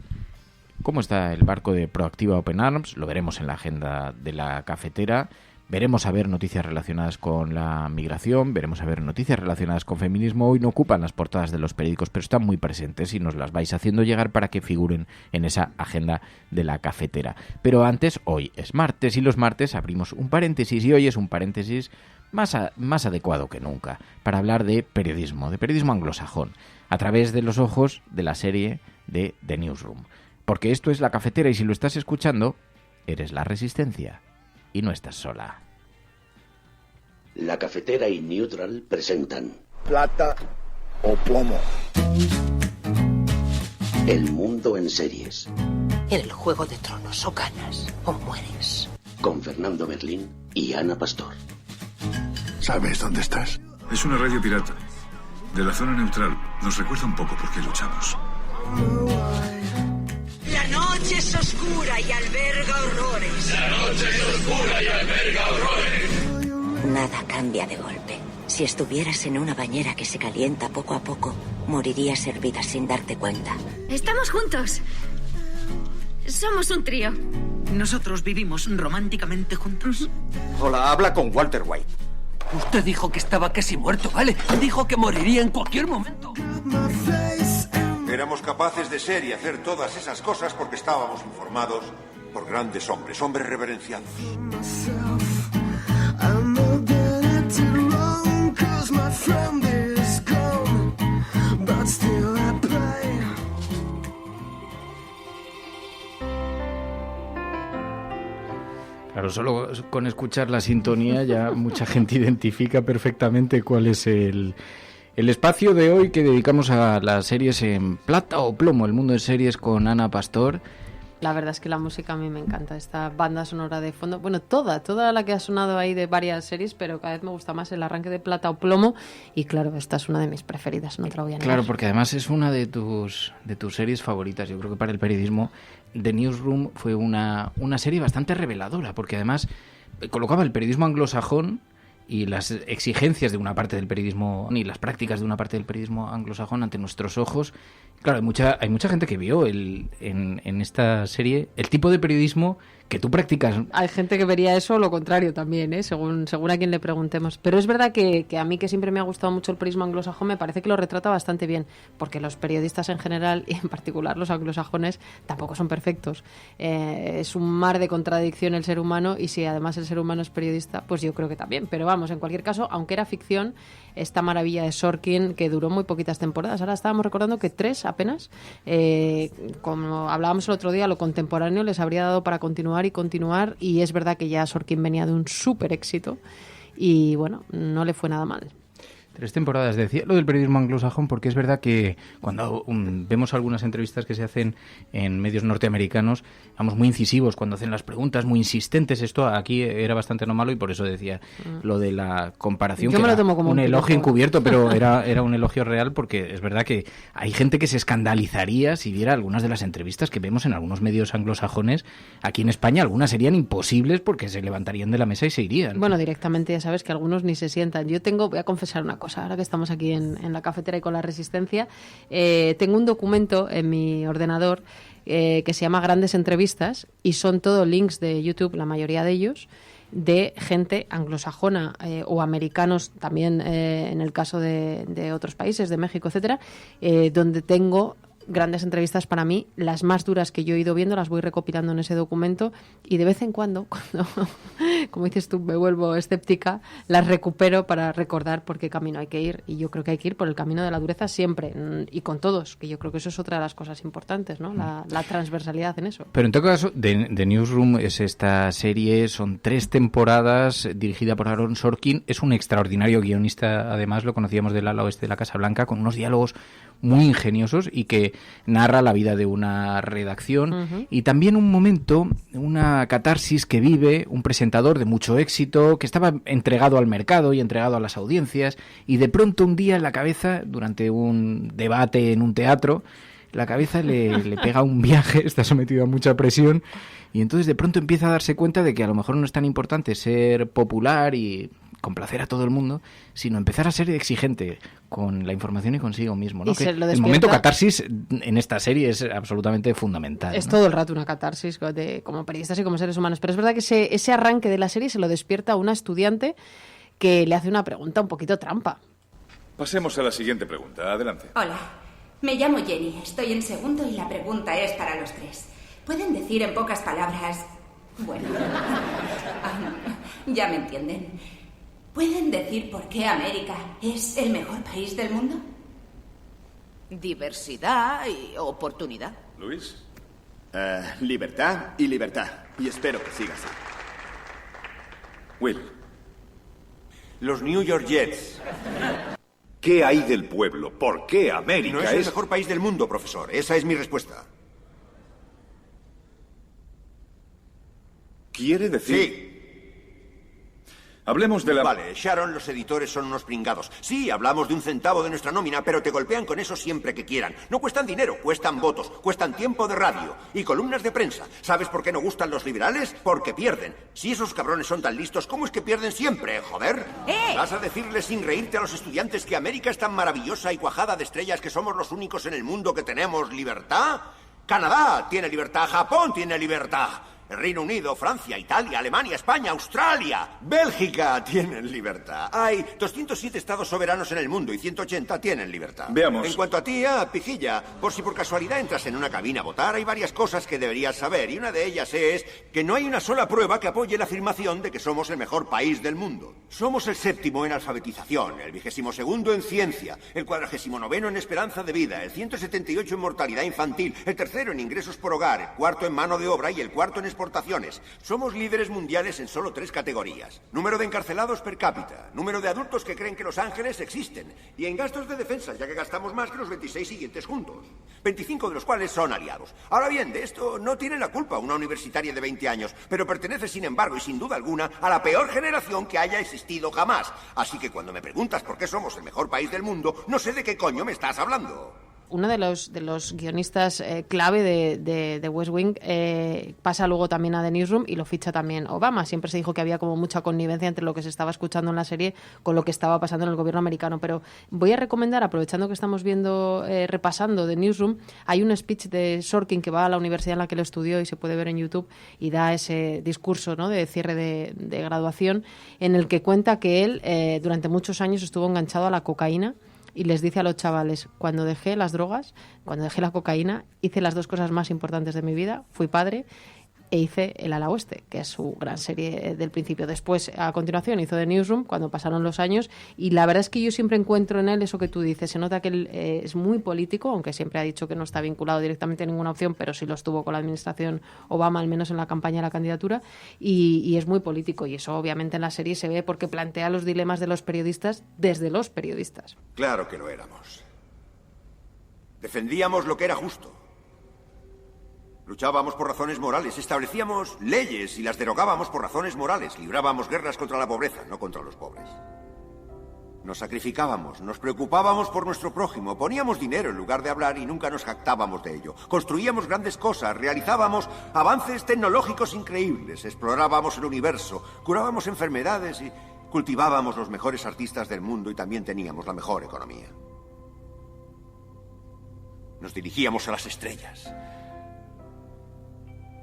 cómo está el barco de Proactiva Open Arms. Lo veremos en la agenda de la cafetera. Veremos a ver noticias relacionadas con la migración, veremos a ver noticias relacionadas con feminismo. Hoy no ocupan las portadas de los periódicos, pero están muy presentes y nos las vais haciendo llegar para que figuren en esa agenda de la cafetera. Pero antes, hoy es martes y los martes abrimos un paréntesis y hoy es un paréntesis más adecuado que nunca para hablar de periodismo anglosajón, a través de los ojos de la serie de The Newsroom. Porque esto es la cafetera y si lo estás escuchando, eres la resistencia. Y no estás sola. La cafetera y Neutral presentan Plata o Plomo. El mundo en series. En el Juego de Tronos o ganas o mueres. Con Fernando Merlín y Ana Pastor. ¿Sabes dónde estás? Es una radio pirata. De la zona neutral. Nos recuerda un poco por qué luchamos. La noche es oscura y alberga horrores. La noche es oscura y alberga horrores. Nada cambia de golpe. Si estuvieras en una bañera que se calienta poco a poco, morirías hervida sin darte cuenta. Estamos juntos. Somos un trío. Nosotros vivimos románticamente juntos. Hola, habla con Walter White. Usted dijo que estaba casi muerto, ¿vale? Dijo que moriría en cualquier momento. Éramos capaces de ser y hacer todas esas cosas porque estábamos informados por grandes hombres reverenciados. Claro, solo con escuchar la sintonía ya mucha gente identifica perfectamente cuál es el espacio de hoy que dedicamos a las series en plata o plomo, el mundo de series con Ana Pastor. La verdad es que la música a mí me encanta, esta banda sonora de fondo, bueno, toda la que ha sonado ahí de varias series, pero cada vez me gusta más el arranque de Plata o Plomo y claro, esta es una de mis preferidas, no te lo voy a negar. Claro, porque además es una de tus series favoritas. Yo creo que para el periodismo The Newsroom fue una serie bastante reveladora, porque además colocaba el periodismo anglosajón y las exigencias de una parte del periodismo y las prácticas de una parte del periodismo anglosajón ante nuestros ojos. Claro, hay mucha gente que vio en esta serie el tipo de periodismo que tú practicas. Hay gente que vería eso o lo contrario también, según a quien le preguntemos. Pero es verdad que a mí, que siempre me ha gustado mucho el periodismo anglosajón, me parece que lo retrata bastante bien, porque los periodistas en general, y en particular los anglosajones, tampoco son perfectos. Es un mar de contradicción el ser humano, y si además el ser humano es periodista, pues yo creo que también. Pero vamos, en cualquier caso, aunque era ficción, esta maravilla de Sorkin, que duró muy poquitas temporadas, ahora estábamos recordando que 3 apenas, como hablábamos el otro día, lo contemporáneo les habría dado para continuar, y es verdad que ya Sorkin venía de un súper éxito y bueno, no le fue nada mal. 3 temporadas. Decía lo del periodismo anglosajón porque es verdad que cuando vemos algunas entrevistas que se hacen en medios norteamericanos, vamos, muy incisivos cuando hacen las preguntas, muy insistentes. Esto aquí era bastante anómalo y por eso decía lo de la comparación. Yo que me lo era tomo como un elogio piropo. encubierto, pero era un elogio real, porque es verdad que hay gente que se escandalizaría si viera algunas de las entrevistas que vemos en algunos medios anglosajones. Aquí en España algunas serían imposibles porque se levantarían de la mesa y se irían. Bueno, directamente ya sabes que algunos ni se sientan. Voy a confesar una cosa, ahora que estamos aquí en la cafetera y con la Resistencia, tengo un documento en mi ordenador que se llama Grandes Entrevistas, y son todo links de YouTube, la mayoría de ellos, de gente anglosajona o americanos también, en el caso de otros países, de México, etcétera, donde tengo grandes entrevistas para mí, las más duras que yo he ido viendo, las voy recopilando en ese documento y de vez en cuando, como dices tú, me vuelvo escéptica, las recupero para recordar por qué camino hay que ir, y yo creo que hay que ir por el camino de la dureza siempre, y con todos, que yo creo que eso es otra de las cosas importantes, ¿no? La transversalidad en eso. Pero en todo caso, The Newsroom es esta serie, son 3 temporadas, dirigida por Aaron Sorkin, es un extraordinario guionista, además lo conocíamos del ala oeste de la Casa Blanca, con unos diálogos muy ingeniosos y que narra la vida de una redacción y también un momento, una catarsis que vive un presentador de mucho éxito que estaba entregado al mercado y entregado a las audiencias, y de pronto un día en la cabeza, durante un debate en un teatro, la cabeza le pega un viaje, está sometido a mucha presión, y entonces de pronto empieza a darse cuenta de que a lo mejor no es tan importante ser popular y complacer a todo el mundo, sino empezar a ser exigente con la información y consigo mismo, ¿no? Y Que el momento catarsis en esta serie es absolutamente fundamental, Es ¿no? todo el rato una catarsis como periodistas y como seres humanos, pero es verdad que ese arranque de la serie se lo despierta a una estudiante que le hace una pregunta un poquito trampa. Pasemos a la siguiente pregunta. Adelante. Hola, me llamo Jenny, estoy en segundo y la pregunta es para los 3. ¿Pueden decir en pocas palabras... Bueno, ya me entienden. ¿Pueden decir por qué América es el mejor país del mundo? Diversidad y oportunidad. ¿Luis? Libertad y libertad. Y espero que siga así. Will. Los New York Jets. ¿Qué hay del pueblo? ¿Por qué América No es el mejor país del mundo, profesor. Esa es mi respuesta. ¿Quiere decir...? Sí. Hablemos de la... Vale, Sharon, los editores son unos pringados. Sí, hablamos de 1 centavo de nuestra nómina, pero te golpean con eso siempre que quieran. No cuestan dinero, cuestan votos, cuestan tiempo de radio y columnas de prensa. ¿Sabes por qué no gustan los liberales? Porque pierden. Si esos cabrones son tan listos, ¿cómo es que pierden siempre, joder? ¿Vas a decirles sin reírte a los estudiantes que América es tan maravillosa y cuajada de estrellas que somos los únicos en el mundo que tenemos libertad? Canadá tiene libertad, Japón tiene libertad. El Reino Unido, Francia, Italia, Alemania, España, Australia, Bélgica tienen libertad. Hay 207 estados soberanos en el mundo y 180 tienen libertad. Veamos. En cuanto a ti, pijilla, por si por casualidad entras en una cabina a votar, hay varias cosas que deberías saber, y una de ellas es que no hay una sola prueba que apoye la afirmación de que somos el mejor país del mundo. Somos el 7º en alfabetización, el 22º en ciencia, el 49º en esperanza de vida, el 178 en mortalidad infantil, el 3º en ingresos por hogar, el 4º en mano de obra y el 4º en exportaciones. Somos líderes mundiales en solo 3 categorías. Número de encarcelados per cápita, número de adultos que creen que los ángeles existen, y en gastos de defensa, ya que gastamos más que los 26 siguientes juntos. 25 de los cuales son aliados. Ahora bien, de esto no tiene la culpa una universitaria de 20 años, pero pertenece sin embargo y sin duda alguna a la peor generación que haya existido jamás. Así que cuando me preguntas por qué somos el mejor país del mundo, no sé de qué coño me estás hablando. Uno de los guionistas clave de West Wing pasa luego también a The Newsroom y lo ficha también Obama. Siempre se dijo que había como mucha connivencia entre lo que se estaba escuchando en la serie con lo que estaba pasando en el gobierno americano. Pero voy a recomendar, aprovechando que estamos viendo, repasando The Newsroom, hay un speech de Sorkin que va a la universidad en la que lo estudió y se puede ver en YouTube, y da ese discurso, ¿no?, de cierre de graduación, en el que cuenta que él durante muchos años estuvo enganchado a la cocaína. Y les dice a los chavales, cuando dejé las drogas, cuando dejé la cocaína, hice las 2 cosas más importantes de mi vida, fui padre e hice El ala oeste, que es su gran serie del principio. Después, a continuación, hizo The Newsroom, cuando pasaron los años, y la verdad es que yo siempre encuentro en él eso que tú dices. Se nota que él es muy político, aunque siempre ha dicho que no está vinculado directamente a ninguna opción, pero sí lo estuvo con la administración Obama, al menos en la campaña de la candidatura, y es muy político, y eso obviamente en la serie se ve porque plantea los dilemas de los periodistas desde los periodistas. Claro que lo éramos. Defendíamos lo que era justo. Luchábamos por razones morales, establecíamos leyes y las derogábamos por razones morales. Librábamos guerras contra la pobreza, no contra los pobres. Nos sacrificábamos, nos preocupábamos por nuestro prójimo, poníamos dinero en lugar de hablar y nunca nos jactábamos de ello. Construíamos grandes cosas, realizábamos avances tecnológicos increíbles, explorábamos el universo, curábamos enfermedades y cultivábamos los mejores artistas del mundo y también teníamos la mejor economía. Nos dirigíamos a las estrellas.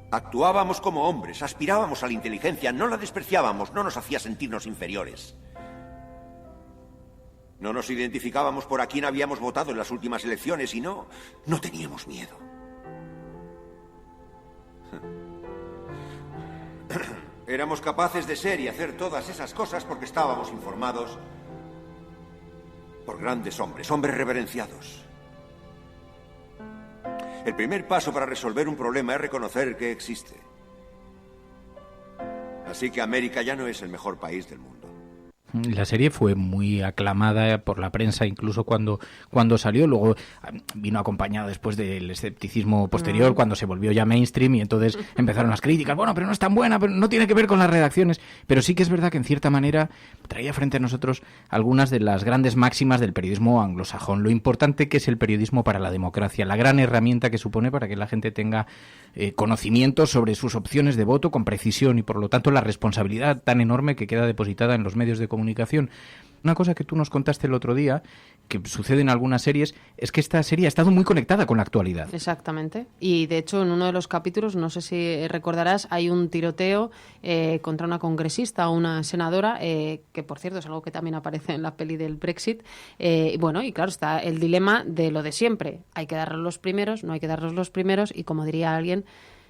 Actuábamos como hombres, aspirábamos a la inteligencia, no la despreciábamos, no nos hacía sentirnos inferiores. No nos identificábamos por a quién habíamos votado en las últimas elecciones y no teníamos miedo. Éramos capaces de ser y hacer todas esas cosas porque estábamos informados por grandes hombres reverenciados. El primer paso para resolver un problema es reconocer que existe. Así que América ya no es el mejor país del mundo. La serie fue muy aclamada por la prensa, incluso cuando salió. Luego vino acompañada después del escepticismo posterior, cuando se volvió ya mainstream, y entonces empezaron las críticas. Bueno, pero no es tan buena, pero no tiene que ver con las redacciones. Pero sí que es verdad que en cierta manera traía frente a nosotros algunas de las grandes máximas del periodismo anglosajón. Lo importante que es el periodismo para la democracia, la gran herramienta que supone para que la gente tenga conocimiento sobre sus opciones de voto con precisión, y por lo tanto la responsabilidad tan enorme que queda depositada en los medios de comunicación. Una cosa que tú nos contaste el otro día, que sucede en algunas series, es que esta serie ha estado muy conectada con la actualidad. Exactamente. Y de hecho, en uno de los capítulos, no sé si recordarás, hay un tiroteo contra una congresista o una senadora, que por cierto es algo que también aparece en la peli del Brexit. Bueno, y claro, está el dilema de lo de siempre. Hay que darlos los primeros, no hay que darlos los primeros, y como diría alguien,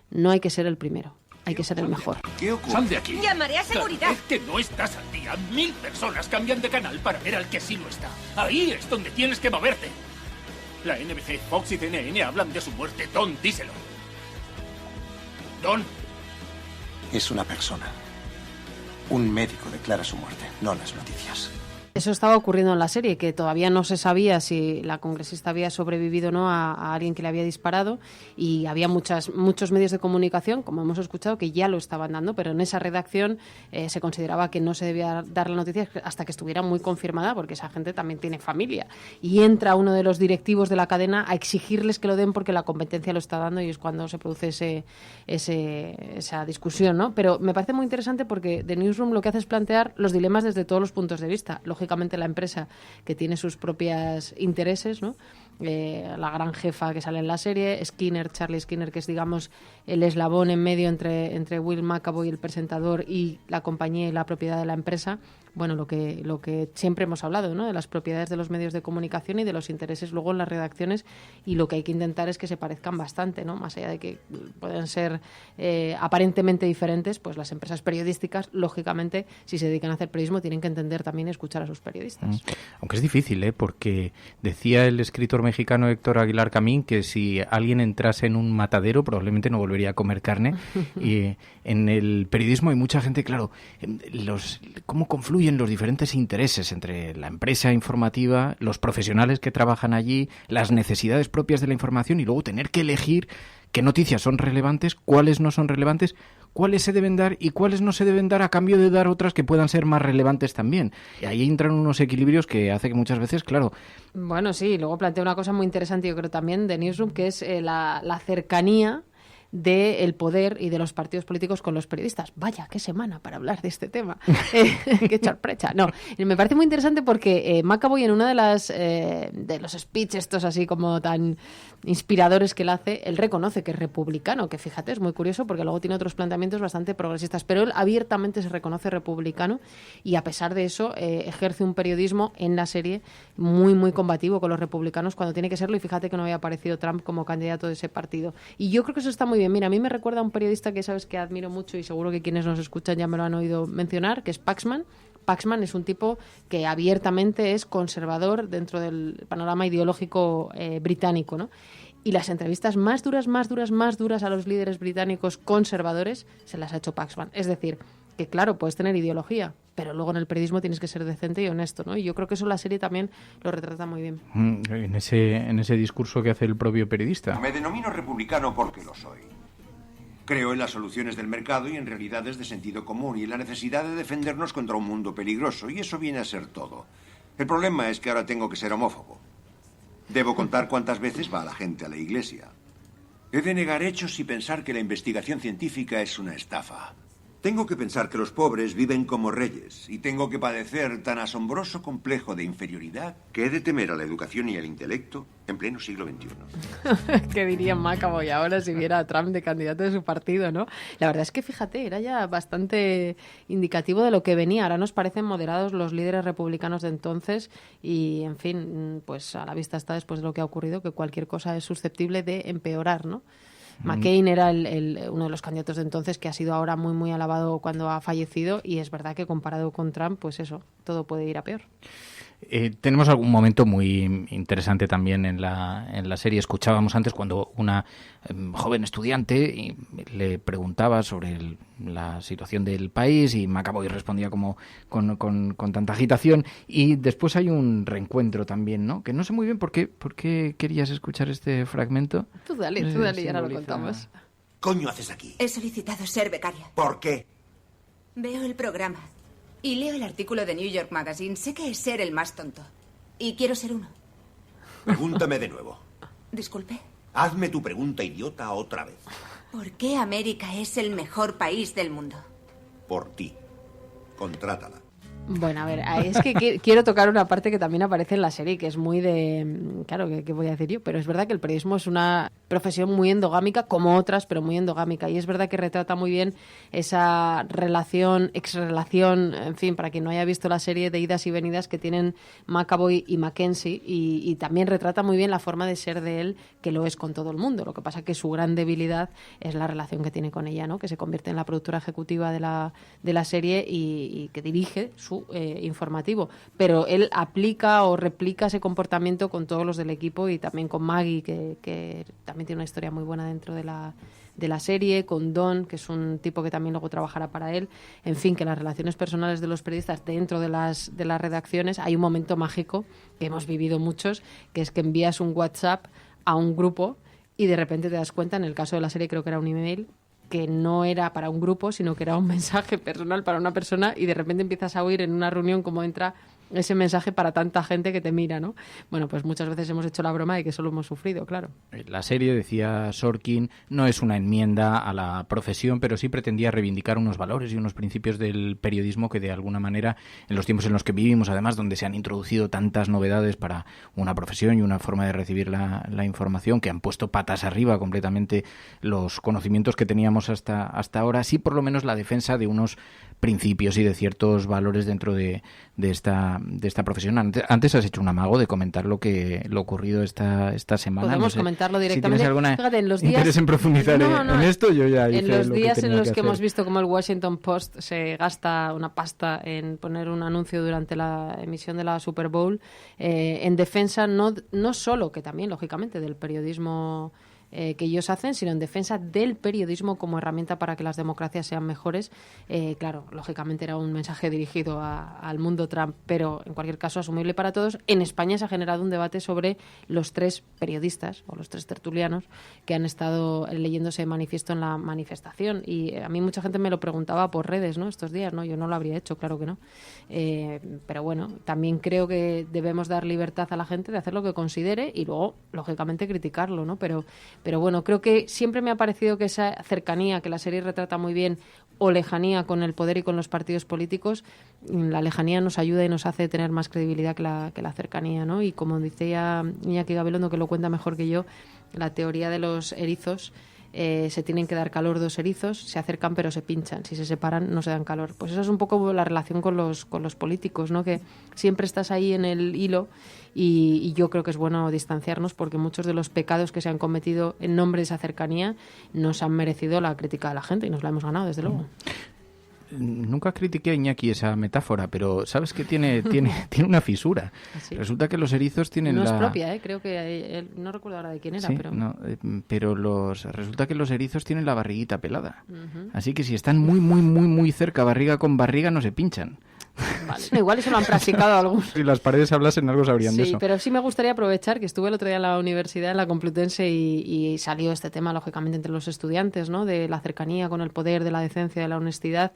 no hay que ser el primero. Hay que ser el mejor. ¿Qué ocurre? Sal de aquí. Llamaré a seguridad. Es que no estás al día. 1000 personas cambian de canal para ver al que sí lo está. Ahí es donde tienes que moverte. La NBC, Fox y CNN hablan de su muerte. Don, díselo. Don. Es una persona. Un médico declara su muerte, no las noticias. Eso estaba ocurriendo en la serie, que todavía no se sabía si la congresista había sobrevivido o no a alguien que le había disparado, y había muchos medios de comunicación, como hemos escuchado, que ya lo estaban dando, pero en esa redacción se consideraba que no se debía dar la noticia hasta que estuviera muy confirmada, porque esa gente también tiene familia. Y entra uno de los directivos de la cadena a exigirles que lo den porque la competencia lo está dando, y es cuando se produce esa discusión, ¿no? Pero me parece muy interesante porque The Newsroom lo que hace es plantear los dilemas desde todos los puntos de vista. Lógicamente la empresa, que tiene sus propios intereses, ¿no? La gran jefa que sale en la serie, Charlie Skinner, que es, digamos, el eslabón en medio entre Will McAvoy, el presentador, y la compañía y la propiedad de la empresa. Bueno, lo que siempre hemos hablado, ¿no? De las propiedades de los medios de comunicación y de los intereses luego en las redacciones, y lo que hay que intentar es que se parezcan bastante, ¿no? Más allá de que pueden ser aparentemente diferentes, pues las empresas periodísticas, lógicamente, si se dedican a hacer periodismo, tienen que entender también y escuchar a sus periodistas. Aunque es difícil, porque decía el escritor mexicano Héctor Aguilar Camín que si alguien entrase en un matadero probablemente no volvería a comer carne. Y en el periodismo hay mucha gente, claro, cómo confluyen los diferentes intereses entre la empresa informativa, los profesionales que trabajan allí, las necesidades propias de la información, y luego tener que elegir qué noticias son relevantes, cuáles no son relevantes, cuáles se deben dar y cuáles no se deben dar a cambio de dar otras que puedan ser más relevantes también. Y ahí entran unos equilibrios que hace que muchas veces, claro... Bueno, sí, luego plantea una cosa muy interesante, yo creo también, de Newsroom, que es la cercanía del poder y de los partidos políticos con los periodistas. Vaya, qué semana para hablar de este tema. Qué sorpresa. No, me parece muy interesante porque McAvoy, en una de los speeches estos así como tan inspiradores que él hace, él reconoce que es republicano, que fíjate, es muy curioso porque luego tiene otros planteamientos bastante progresistas, pero él abiertamente se reconoce republicano, y a pesar de eso ejerce un periodismo en la serie muy, muy combativo con los republicanos cuando tiene que serlo, y fíjate que no había aparecido Trump como candidato de ese partido. Y yo creo que eso está muy bien. Mira, a mí me recuerda a un periodista que sabes que admiro mucho, y seguro que quienes nos escuchan ya me lo han oído mencionar, que es Paxman. Paxman es un tipo que abiertamente es conservador dentro del panorama ideológico británico, ¿no? Y las entrevistas más duras a los líderes británicos conservadores se las ha hecho Paxman. Es decir, que claro, puedes tener ideología, pero luego en el periodismo tienes que ser decente y honesto, ¿no? Y yo creo que eso la serie también lo retrata muy bien. En ese discurso que hace el propio periodista. Me denomino republicano porque lo soy. Creo en las soluciones del mercado y en realidades de sentido común y en la necesidad de defendernos contra un mundo peligroso, y eso viene a ser todo. El problema es que ahora tengo que ser homófobo. Debo contar cuántas veces va la gente a la iglesia. He de negar hechos y pensar que la investigación científica es una estafa. Tengo que pensar que los pobres viven como reyes y tengo que padecer tan asombroso complejo de inferioridad que he de temer a la educación y al intelecto en pleno siglo XXI. ¿Qué diría McAvoy ahora si viera a Trump de candidato de su partido, no? La verdad es que, fíjate, era ya bastante indicativo de lo que venía. Ahora nos parecen moderados los líderes republicanos de entonces y, en fin, pues a la vista está, después de lo que ha ocurrido, que cualquier cosa es susceptible de empeorar, ¿no? McCain era uno de los candidatos de entonces que ha sido ahora muy, muy alabado cuando ha fallecido, y es verdad que comparado con Trump, pues eso, todo puede ir a peor. Tenemos algún momento muy interesante también en la serie. Escuchábamos antes cuando una joven estudiante le preguntaba sobre la situación del país y McAvoy respondía como con tanta agitación, y después hay un reencuentro también, ¿no? Que no sé muy bien por qué querías escuchar este fragmento. Tú dale, y ahora lo contamos. ¿Coño haces aquí? He solicitado ser becaria. ¿Por qué? Veo el programa y leo el artículo de New York Magazine. Sé que es ser el más tonto. Y quiero ser uno. Pregúntame de nuevo. Disculpe. Hazme tu pregunta idiota otra vez. ¿Por qué América es el mejor país del mundo? Por ti. Contrátala. Bueno, a ver, es que quiero tocar una parte que también aparece en la serie, que es muy de... Claro, ¿qué voy a decir yo? Pero es verdad que el periodismo es una profesión muy endogámica, como otras, pero muy endogámica. Y es verdad que retrata muy bien esa relación, exrelación, en fin, para quien no haya visto la serie, de idas y venidas que tienen McAvoy y Mackenzie. Y también retrata muy bien la forma de ser de él, que lo es con todo el mundo. Lo que pasa que su gran debilidad es la relación que tiene con ella, ¿no? Que se convierte en la productora ejecutiva de la serie y que dirige su informativo, pero él aplica o replica ese comportamiento con todos los del equipo, y también con Maggie, que también tiene una historia muy buena dentro de la serie, con Don, que es un tipo que también luego trabajará para él. En fin, que las relaciones personales de los periodistas dentro de las redacciones, hay un momento mágico que hemos vivido muchos, que es que envías un WhatsApp a un grupo y de repente te das cuenta, en el caso de la serie creo que era un email, que no era para un grupo, sino que era un mensaje personal para una persona, y de repente empiezas a oír en una reunión cómo entra ese mensaje para tanta gente que te mira, ¿no? Bueno, pues muchas veces hemos hecho la broma de que eso lo hemos sufrido, claro. La serie, decía Sorkin, no es una enmienda a la profesión, pero sí pretendía reivindicar unos valores y unos principios del periodismo que, de alguna manera, en los tiempos en los que vivimos, además, donde se han introducido tantas novedades para una profesión y una forma de recibir la información, que han puesto patas arriba completamente los conocimientos que teníamos hasta ahora, sí, por lo menos la defensa de unos principios y de ciertos valores dentro de esta profesión. Antes has hecho un amago de comentar lo ocurrido esta semana. Podemos no sé comentarlo directamente. Si tienes alguna Fíjate, en los días, interés en profundizar en esto, yo ya hice en los lo días que en los que hacer. hemos visto cómo el Washington Post se gasta una pasta en poner un anuncio durante la emisión de la Super Bowl en defensa no solo, que también lógicamente, del periodismo que ellos hacen, sino en defensa del periodismo como herramienta para que las democracias sean mejores. Claro, lógicamente era un mensaje dirigido al mundo Trump, pero en cualquier caso asumible para todos. En España se ha generado un debate sobre los 3 periodistas o los 3 tertulianos que han estado leyéndose manifiesto en la manifestación, y a mí mucha gente me lo preguntaba por redes, ¿no?, estos días, ¿no? Yo no lo habría hecho, claro que no. Pero bueno, también creo que debemos dar libertad a la gente de hacer lo que considere y luego, lógicamente, criticarlo, ¿no? Pero bueno, creo que siempre me ha parecido que esa cercanía que la serie retrata muy bien, o lejanía con el poder y con los partidos políticos, la lejanía nos ayuda y nos hace tener más credibilidad que la cercanía, ¿no? Y como dice ya Iñaki Gabilondo, que lo cuenta mejor que yo, la teoría de los erizos, se tienen que dar calor 2 erizos, se acercan pero se pinchan, si se separan no se dan calor. Pues eso es un poco la relación con los políticos, ¿no? Que siempre estás ahí en el hilo, y yo creo que es bueno distanciarnos, porque muchos de los pecados que se han cometido en nombre de esa cercanía nos han merecido la crítica de la gente y nos la hemos ganado, desde luego. Nunca critiqué a Iñaki esa metáfora, pero sabes que tiene una fisura. ¿Sí? Resulta que los erizos tienen no es propia, creo que no recuerdo ahora de quién era, sí, pero no, pero resulta que los erizos tienen la barriguita pelada. Así que si están muy muy muy muy cerca, barriga con barriga, no se pinchan. Vale. Igual eso lo han practicado algunos. Si las paredes hablasen, algo sabrían de eso. Sí, pero sí me gustaría aprovechar que estuve el otro día en la universidad, en la Complutense, y salió este tema, lógicamente, entre los estudiantes, ¿no? De la cercanía con el poder, de la decencia, de la honestidad.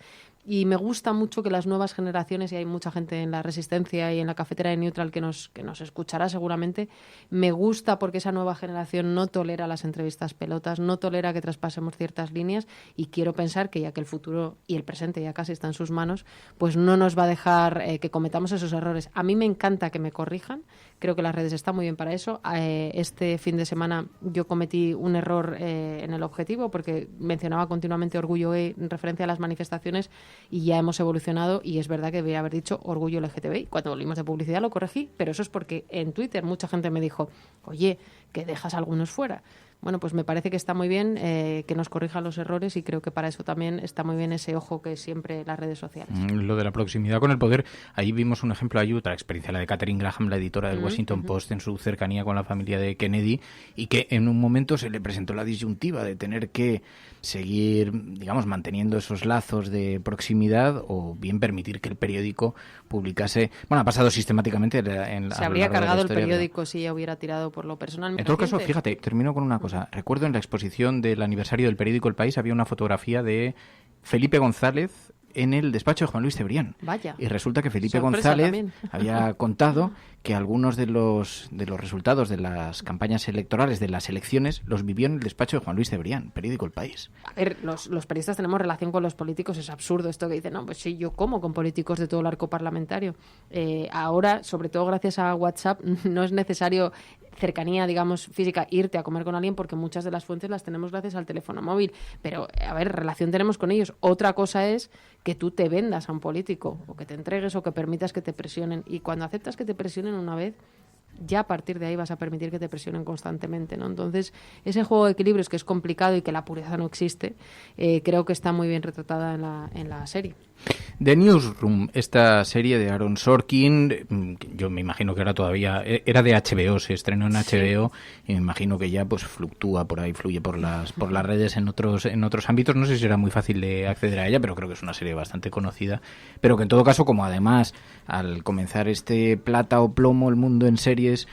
Y me gusta mucho que las nuevas generaciones, y hay mucha gente en la Resistencia y en la cafetera de Neutral que nos escuchará seguramente, me gusta porque esa nueva generación no tolera las entrevistas pelotas, no tolera que traspasemos ciertas líneas, y quiero pensar que ya que el futuro y el presente ya casi está en sus manos, pues no nos va a dejar que cometamos esos errores. A mí me encanta que me corrijan, creo que las redes están muy bien para eso. Este fin de semana yo cometí un error en el objetivo porque mencionaba continuamente orgullo gay en referencia a las manifestaciones, y ya hemos evolucionado, y es verdad que debería haber dicho orgullo LGTBI. Cuando volvimos de publicidad lo corregí, pero eso es porque en Twitter mucha gente me dijo, oye, que dejas a algunos fuera. Bueno, pues me parece que está muy bien que nos corrijan los errores, y creo que para eso también está muy bien ese ojo que siempre las redes sociales. Lo de la proximidad con el poder, ahí vimos un ejemplo, hay otra experiencia, la de Katharine Graham, la editora del Washington Post, en su cercanía con la familia de Kennedy, y que en un momento se le presentó la disyuntiva de tener que seguir, digamos, manteniendo esos lazos de proximidad o bien permitir que el periódico publicase. Bueno, ha pasado sistemáticamente en se habría cargado el periódico si ella hubiera tirado por lo personal. En todo caso, fíjate, termino con una cosa. Recuerdo en la exposición del aniversario del periódico El País había una fotografía de Felipe González en el despacho de Juan Luis Cebrián. Vaya. Y resulta que Felipe Sorpresa González también. había contado que algunos de los resultados de las campañas electorales de las elecciones los vivió en el despacho de Juan Luis Cebrián, periódico El País. A ver, los periodistas tenemos relación con los políticos, es absurdo esto que dicen, no, pues sí, yo como con políticos de todo el arco parlamentario. Ahora, sobre todo gracias a WhatsApp, no es necesario cercanía, digamos, física, irte a comer con alguien, porque muchas de las fuentes las tenemos gracias al teléfono móvil. Pero, a ver, relación tenemos con ellos. Otra cosa es que tú te vendas a un político, o que te entregues, o que permitas que te presionen. Y cuando aceptas que te presionen una vez, ya a partir de ahí vas a permitir que te presionen constantemente, ¿no? Entonces, ese juego de equilibrios, que es complicado y que la pureza no existe, creo que está muy bien retratada en la serie. The Newsroom, esta serie de Aaron Sorkin, yo me imagino que ahora todavía era de HBO, se estrenó en HBO, y me imagino que ya pues fluctúa por ahí, fluye por las redes en otros ámbitos. No sé si será muy fácil de acceder a ella, pero creo que es una serie bastante conocida, pero que en todo caso, como además al comenzar este plata o plomo, el mundo en series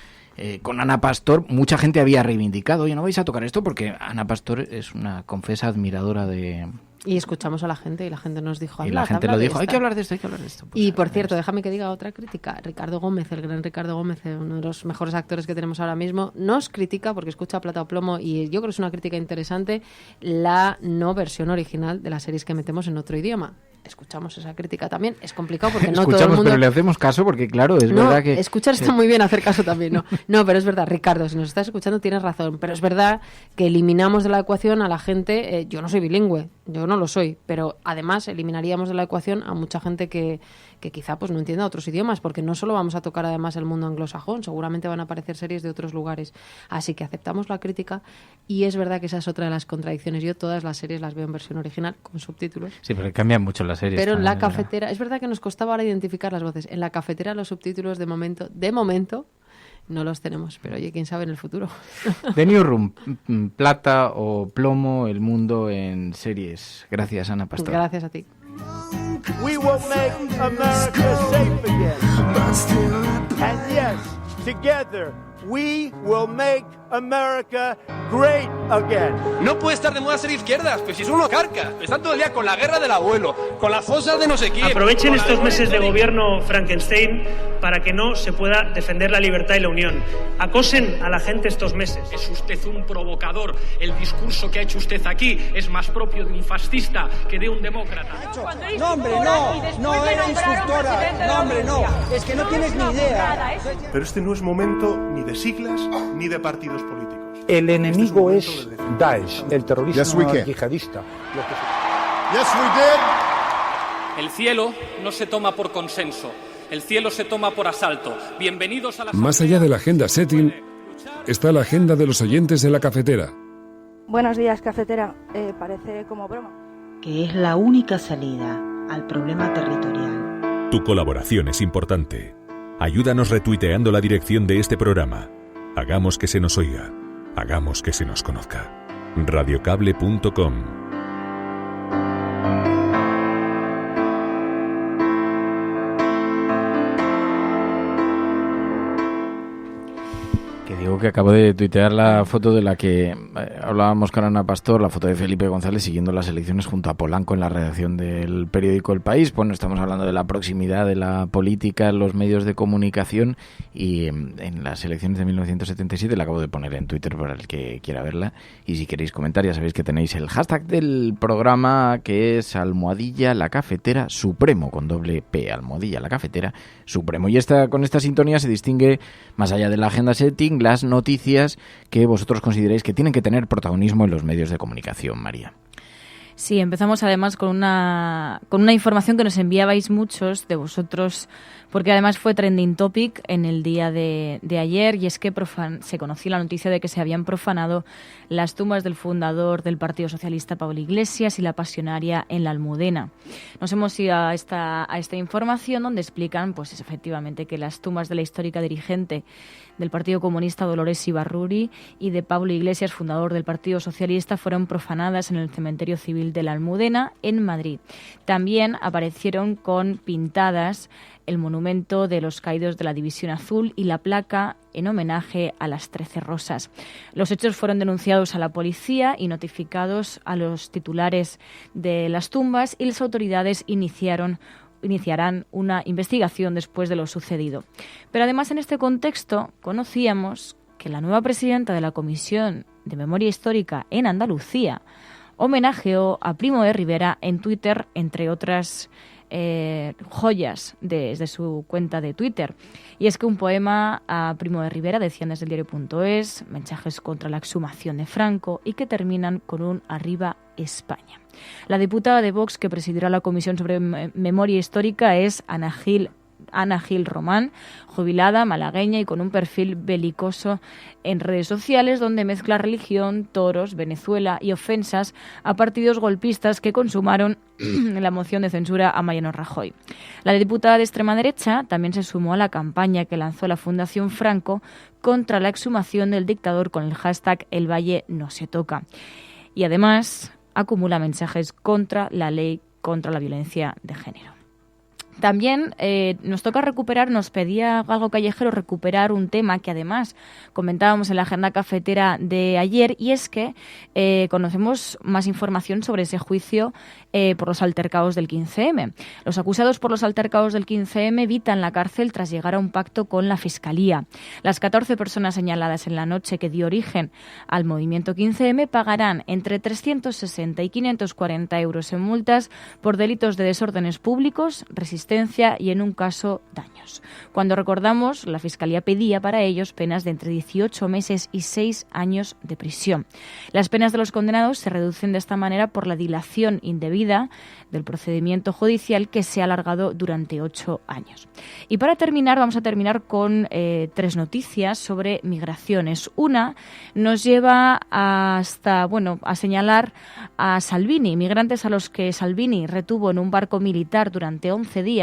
con Ana Pastor, mucha gente había reivindicado, oye, no vais a tocar esto, porque Ana Pastor es una confesa admiradora de... Y escuchamos a la gente, y la gente nos dijo, y la gente lo dijo, hay que hablar de esto, hay que hablar de esto. Pues, y por cierto, déjame que diga otra crítica. Ricardo Gómez, el gran Ricardo Gómez, uno de los mejores actores que tenemos ahora mismo, nos critica, porque escucha Plata o Plomo, y yo creo que es una crítica interesante, la no versión original de las series que metemos en otro idioma. Escuchamos esa crítica también. Es complicado porque no todo el mundo... pero le hacemos caso porque, claro, es verdad que... Escuchar está muy bien, hacer caso también, ¿no? No, pero es verdad, Ricardo, si nos estás escuchando tienes razón, pero es verdad que eliminamos de la ecuación a la gente... yo no soy bilingüe, yo no lo soy, pero además eliminaríamos de la ecuación a mucha gente que quizá pues no entienda otros idiomas, porque no solo vamos a tocar además el mundo anglosajón, seguramente van a aparecer series de otros lugares. Así que aceptamos la crítica, y es verdad que esa es otra de las contradicciones. Yo todas las series las veo en versión original, con subtítulos. Sí, pero cambian mucho las series. Pero en la cafetera, es verdad que nos costaba ahora identificar las voces. En la cafetera los subtítulos de momento, no los tenemos, pero oye, quién sabe en el futuro. The Newsroom, plata o plomo, el mundo en series. Gracias, Ana Pastor. Gracias a ti. We will make America safe again. And yes, together we will make America great again. No puede estar de moda ser izquierdas, pues si son unos carcas. Están todo el día con la guerra del abuelo, con las fosas de no sé quién. Aprovechen estos meses de gobierno Frankenstein para que no se pueda defender la libertad y la unión. Acosen a la gente estos meses. Es usted un provocador. El discurso que ha hecho usted aquí es más propio de un fascista que de un demócrata. No, hombre, no era instructora. No, hombre, no. Es que no tienes ni idea. Pero este no es momento ni de siglas ni de partidos políticos. El enemigo es Daesh, el terrorismo yihadista. Yes, we did. El cielo no se toma por consenso. El cielo se toma por asalto. Bienvenidos a la... Más allá de la agenda setting, está la agenda de los oyentes de la cafetera. Buenos días, cafetera. Parece como broma. Que es la única salida al problema territorial. Tu colaboración es importante. Ayúdanos retuiteando la dirección de este programa. Hagamos que se nos oiga. Hagamos que se nos conozca. Radiocable.com. Que digo que acabo de tuitear la foto de la que hablábamos con Ana Pastor, la foto de Felipe González siguiendo las elecciones junto a Polanco en la redacción del periódico El País. Bueno, estamos hablando de la proximidad de la política en los medios de comunicación y en las elecciones de 1977 la acabo de poner en Twitter para el que quiera verla. Y si queréis comentar, ya sabéis que tenéis el hashtag del programa, que es @LaCafeteraSupremo, con doble P, @LaCafeteraSupremo. Y con esta sintonía se distingue, más allá de la agenda setting, las noticias que vosotros consideráis que tienen que tener protagonismo en los medios de comunicación, María. Sí, empezamos además con una información que nos enviabais muchos de vosotros, porque además fue trending topic en el día de ayer, y es que se conoció la noticia de que se habían profanado las tumbas del fundador del Partido Socialista, Pablo Iglesias, y la pasionaria en la Almudena. Nos hemos ido a esta información donde explican, pues efectivamente, que las tumbas de la histórica dirigente del Partido Comunista, Dolores Ibarruri, y de Pablo Iglesias, fundador del Partido Socialista, fueron profanadas en el cementerio civil de la Almudena, en Madrid. También aparecieron con pintadas el monumento de los caídos de la División Azul y la placa en homenaje a las 13 rosas. Los hechos fueron denunciados a la policía y notificados a los titulares de las tumbas, y las autoridades iniciarán una investigación después de lo sucedido. Pero además, en este contexto, conocíamos que la nueva presidenta de la Comisión de Memoria Histórica en Andalucía homenajeó a Primo de Rivera en Twitter, entre otras joyas desde su cuenta de Twitter. Y es que un poema a Primo de Rivera, decían desde el diario.es, mensajes contra la exhumación de Franco, y que terminan con un arriba España. La diputada de Vox que presidirá la Comisión sobre Memoria Histórica es Ana Gil Román, jubilada, malagueña y con un perfil belicoso en redes sociales, donde mezcla religión, toros, Venezuela y ofensas a partidos golpistas que consumaron la moción de censura a Mariano Rajoy. La diputada de extrema derecha también se sumó a la campaña que lanzó la Fundación Franco contra la exhumación del dictador con el hashtag El Valle no se toca. Y además acumula mensajes contra la ley contra la violencia de género. También nos toca recuperar, nos pedía Galgo Callejero recuperar un tema que además comentábamos en la agenda cafetera de ayer, y es que conocemos más información sobre ese juicio por los altercados del 15M. Los acusados por los altercados del 15M evitan la cárcel tras llegar a un pacto con la Fiscalía. Las 14 personas señaladas en la noche que dio origen al movimiento 15M pagarán entre 360 y 540 euros en multas por delitos de desórdenes públicos, resistencia y, en un caso, daños. Cuando recordamos, la Fiscalía pedía para ellos penas de entre 18 meses y 6 años de prisión. Las penas de los condenados se reducen de esta manera por la dilación indebida del procedimiento judicial, que se ha alargado durante 8 años. Y para terminar, vamos a terminar con 3 noticias sobre migraciones. Una nos lleva a señalar a Salvini. Migrantes a los que Salvini retuvo en un barco militar durante 11 días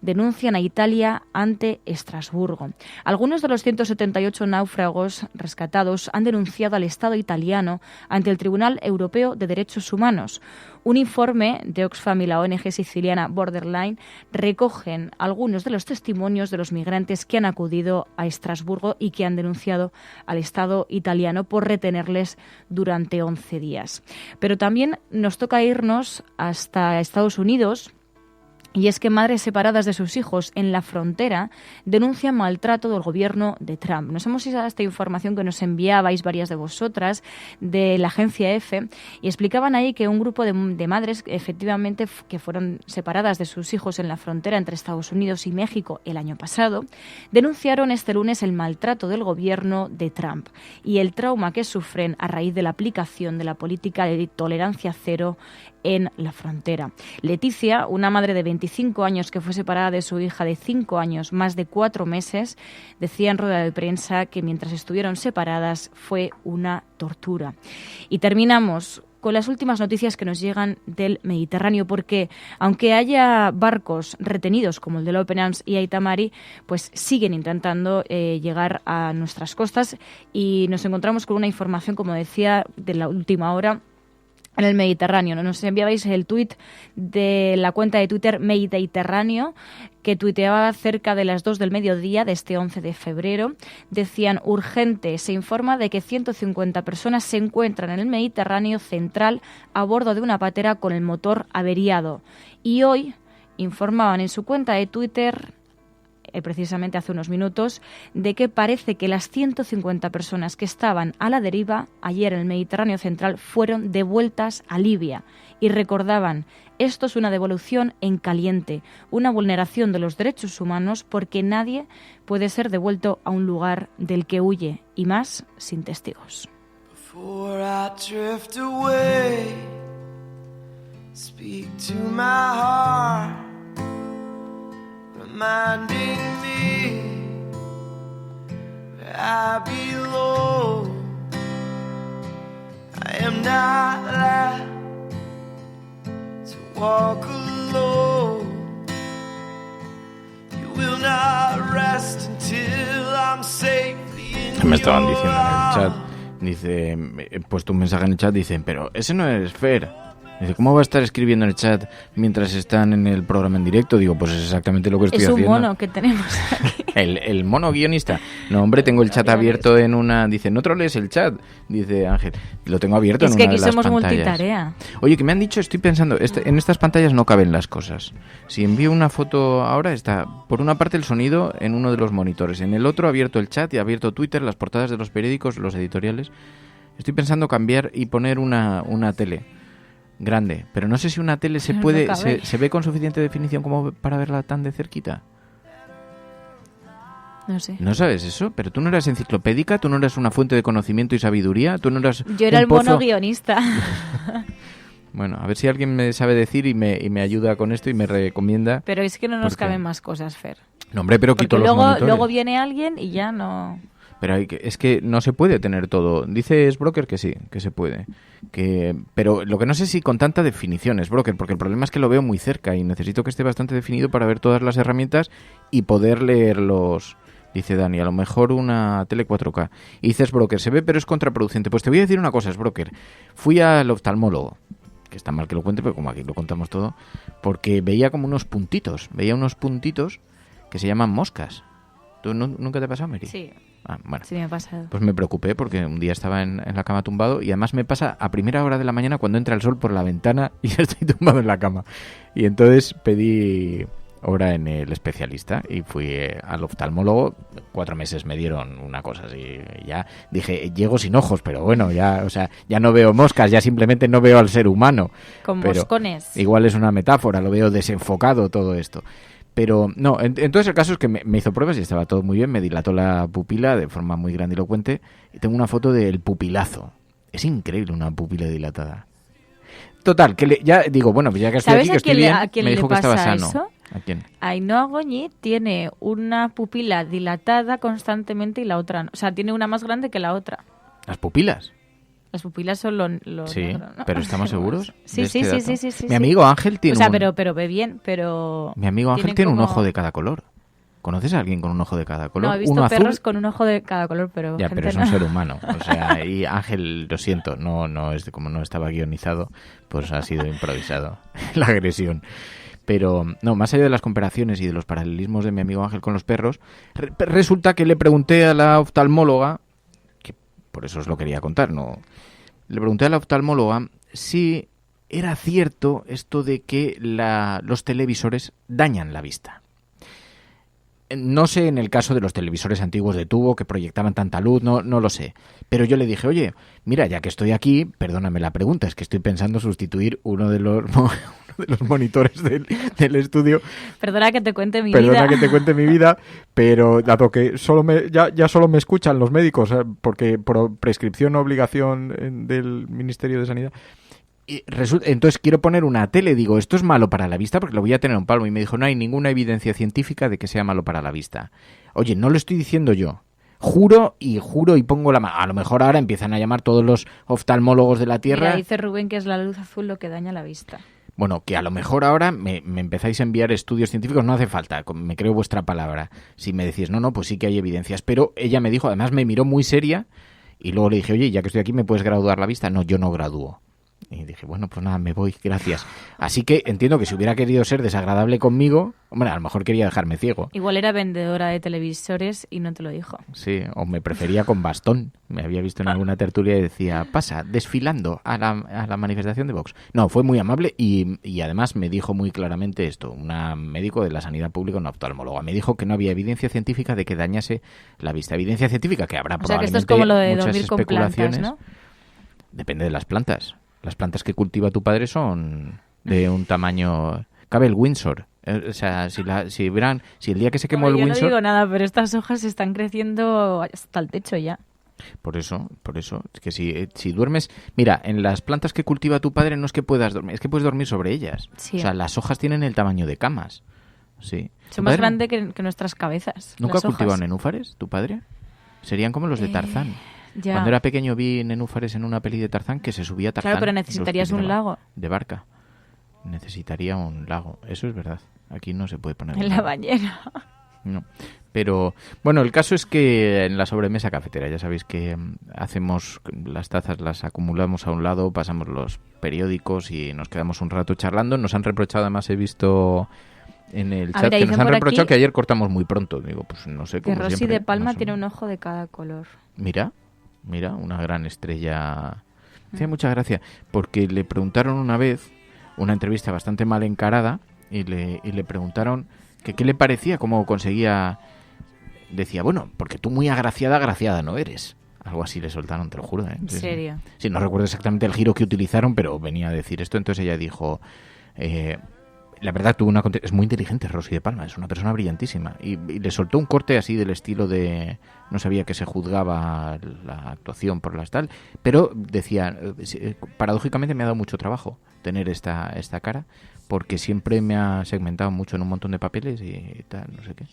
denuncian a Italia ante Estrasburgo. Algunos de los 178 náufragos rescatados han denunciado al Estado italiano ante el Tribunal Europeo de Derechos Humanos. Un informe de Oxfam y la ONG siciliana Borderline recogen algunos de los testimonios de los migrantes que han acudido a Estrasburgo y que han denunciado al Estado italiano por retenerles durante 11 días. Pero también nos toca irnos hasta Estados Unidos. Y es que madres separadas de sus hijos en la frontera denuncian maltrato del gobierno de Trump. Nos hemos ido a esta información que nos enviabais varias de vosotras de la agencia EFE, y explicaban ahí que un grupo de madres efectivamente que fueron separadas de sus hijos en la frontera entre Estados Unidos y México el año pasado denunciaron este lunes el maltrato del gobierno de Trump y el trauma que sufren a raíz de la aplicación de la política de tolerancia cero en la frontera. Leticia, una madre de 25 años que fue separada de su hija de 5 años más de 4 meses, decía en rueda de prensa que mientras estuvieron separadas fue una tortura. Y terminamos con las últimas noticias que nos llegan del Mediterráneo, porque aunque haya barcos retenidos como el de Open Arms y Aita Mari, pues siguen intentando llegar a nuestras costas, y nos encontramos con una información, como decía, de la última hora, en el Mediterráneo. Nos enviabais el tuit de la cuenta de Twitter Mediterráneo, que tuiteaba cerca de las 2 del mediodía de este 11 de febrero. Decían: urgente, se informa de que 150 personas se encuentran en el Mediterráneo central a bordo de una patera con el motor averiado. Y hoy informaban en su cuenta de Twitter, precisamente hace unos minutos, de que parece que las 150 personas que estaban a la deriva ayer en el Mediterráneo central fueron devueltas a Libia. Y recordaban: esto es una devolución en caliente, una vulneración de los derechos humanos, porque nadie puede ser devuelto a un lugar del que huye, y más sin testigos. Before I drift away, speak to my heart, reminding me where I belong. I am not allowed to walk alone. You will not rest until I'm safely in Me estaban diciendo en el your chat, dice, he puesto un mensaje en el chat, dicen, pero ese no es Fer. Dice, ¿cómo va a estar escribiendo en el chat mientras están en el programa en directo? Digo, pues es exactamente lo que estoy haciendo. Es un mono que tenemos aquí. El mono guionista. No, hombre, tengo el chat abierto en una... Dice, ¿no trolees el chat? Dice Ángel. Lo tengo abierto en una de las pantallas. Es que aquí somos multitarea. Oye, que me han dicho, estoy pensando, en estas pantallas no caben las cosas. Si envío una foto ahora, está por una parte el sonido en uno de los monitores, en el otro abierto el chat y abierto Twitter, las portadas de los periódicos, los editoriales. Estoy pensando cambiar y poner una tele grande, pero no sé si una tele se ve con suficiente definición como para verla tan de cerquita. No sé. ¿No sabes eso? Pero tú no eras enciclopédica, tú no eras una fuente de conocimiento y sabiduría, tú no eras... Yo era el mono guionista. Bueno, a ver si alguien me sabe decir y me ayuda con esto y me recomienda. Pero es que no nos caben más cosas, Fer. No, hombre, pero quito los monitores. Luego viene alguien y ya no... Pero es que no se puede tener todo. Dice Sbroker que sí, que se puede. Pero lo que no sé si con tanta definición, Sbroker, porque el problema es que lo veo muy cerca y necesito que esté bastante definido para ver todas las herramientas y poder leerlos. Dice Dani, a lo mejor una tele 4K. Y dice Sbroker, se ve pero es contraproducente. Pues te voy a decir una cosa, Sbroker. Fui al oftalmólogo, que está mal que lo cuente, pero como aquí lo contamos todo, porque veía como unos puntitos. Veía unos puntitos que se llaman moscas. ¿Tú nunca te ha pasado, Mary? Sí. Ah, bueno. Sí, me ha pasado. Pues me preocupé porque un día estaba en la cama tumbado y además me pasa a primera hora de la mañana cuando entra el sol por la ventana y ya estoy tumbado en la cama. Y entonces pedí hora en el especialista y fui al oftalmólogo. 4 meses me dieron una cosa así. Y ya dije, llego sin ojos, pero bueno, ya, o sea, ya no veo moscas, ya simplemente no veo al ser humano. Con pero moscones. Igual es una metáfora, lo veo desenfocado todo esto. Pero no, entonces el caso es que me hizo pruebas y estaba todo muy bien, me dilató la pupila de forma muy grandilocuente y tengo una foto del pupilazo. Es increíble una pupila dilatada. Total, que ya digo, bueno, pues ya que estoy aquí, que estoy bien, me dijo que estaba sano. Eso? ¿A quién? Ainhoa Goñi tiene una pupila dilatada constantemente y la otra no. O sea, tiene una más grande que la otra. ¿Las pupilas? Las pupilas son lo sí, negro, ¿no? Pero ¿estamos seguros? Sí. Mi amigo Ángel tiene pero ve bien, pero... Mi amigo Ángel tiene un ojo de cada color. ¿Conoces a alguien con un ojo de cada color? No, he visto uno perros azul con un ojo de cada color, pero ya, gente pero es un ser humano. O sea, y Ángel, lo siento, no es como no estaba guionizado, pues ha sido improvisado la agresión. Pero, no, más allá de las comparaciones y de los paralelismos de mi amigo Ángel con los perros, resulta que le pregunté a la oftalmóloga, que por eso os lo quería contar, ¿no? Le pregunté a la oftalmóloga si era cierto esto de que los televisores dañan la vista. No sé en el caso de los televisores antiguos de tubo que proyectaban tanta luz, no lo sé. Pero yo le dije, oye, mira, ya que estoy aquí, perdóname la pregunta, es que estoy pensando sustituir uno de los monitores del estudio. Perdona que te cuente mi vida, pero dado que ya solo me escuchan los médicos, porque por prescripción o obligación del Ministerio de Sanidad. Y entonces quiero poner una tele, digo, esto es malo para la vista porque lo voy a tener a un palmo. Y me dijo, no hay ninguna evidencia científica de que sea malo para la vista. Oye, no lo estoy diciendo yo. Juro y pongo la mano. A lo mejor ahora empiezan a llamar todos los oftalmólogos de la Tierra. Mira, dice Rubén que es la luz azul lo que daña la vista. Bueno, que a lo mejor ahora me empezáis a enviar estudios científicos, no hace falta, me creo vuestra palabra. Si me decís, no, pues sí que hay evidencias. Pero ella me dijo, además me miró muy seria y luego le dije, oye, ya que estoy aquí, ¿me puedes graduar la vista? No, yo no gradúo. Y dije, bueno, pues nada, me voy, gracias. Así que entiendo que si hubiera querido ser desagradable conmigo, hombre, a lo mejor quería dejarme ciego. Igual era vendedora de televisores y no te lo dijo. Sí, o me prefería con bastón. Me había visto en alguna tertulia y decía, pasa, desfilando a la manifestación de Vox. No, fue muy amable y además me dijo muy claramente esto, una médico de la sanidad pública, una oftalmóloga. Me dijo que no había evidencia científica de que dañase la vista. Evidencia científica que habrá probablemente que esto es como lo de muchas dormir con especulaciones. plantas, ¿no? Depende de las plantas. Las plantas que cultiva tu padre son de un tamaño... Cabe el Windsor. O sea, si el día que se quemó el Windsor... Yo no digo nada, pero estas hojas están creciendo hasta el techo ya. Por eso. Es que si duermes... Mira, en las plantas que cultiva tu padre no es que puedas dormir, es que puedes dormir sobre ellas. Sí. O sea, las hojas tienen el tamaño de camas. Sí. Son más grandes que nuestras cabezas. ¿Nunca cultivado nenúfares, tu padre? Serían como los de Tarzán. Ya. Cuando era pequeño vi nenúfares en una peli de Tarzán que se subía a Tarzán. Claro, pero necesitarías un lago. De barca. Necesitaría un lago. Eso es verdad. Aquí no se puede poner en la bañera. No. Pero, bueno, el caso es que en la sobremesa cafetera, ya sabéis que hacemos las tazas, las acumulamos a un lado, pasamos los periódicos y nos quedamos un rato charlando. Nos han reprochado, además he visto en el chat que nos han reprochado que ayer cortamos muy pronto. Digo, pues no sé. Que Rosy de Palma tiene un ojo de cada color. Mira, una gran estrella. Me hacía mucha gracia, porque le preguntaron una vez, una entrevista bastante mal encarada, y le preguntaron que qué le parecía, cómo conseguía... Decía, bueno, porque tú muy agraciada no eres. Algo así le soltaron, te lo juro. ¿En serio? Sí, no recuerdo exactamente el giro que utilizaron, pero venía a decir esto. Entonces ella dijo... la verdad, es muy inteligente Rosy de Palma, es una persona brillantísima. Y le soltó un corte así del estilo de... No sabía que se juzgaba la actuación por las tal, pero decía, paradójicamente me ha dado mucho trabajo tener esta cara, porque siempre me ha segmentado mucho en un montón de papeles y tal, no sé qué.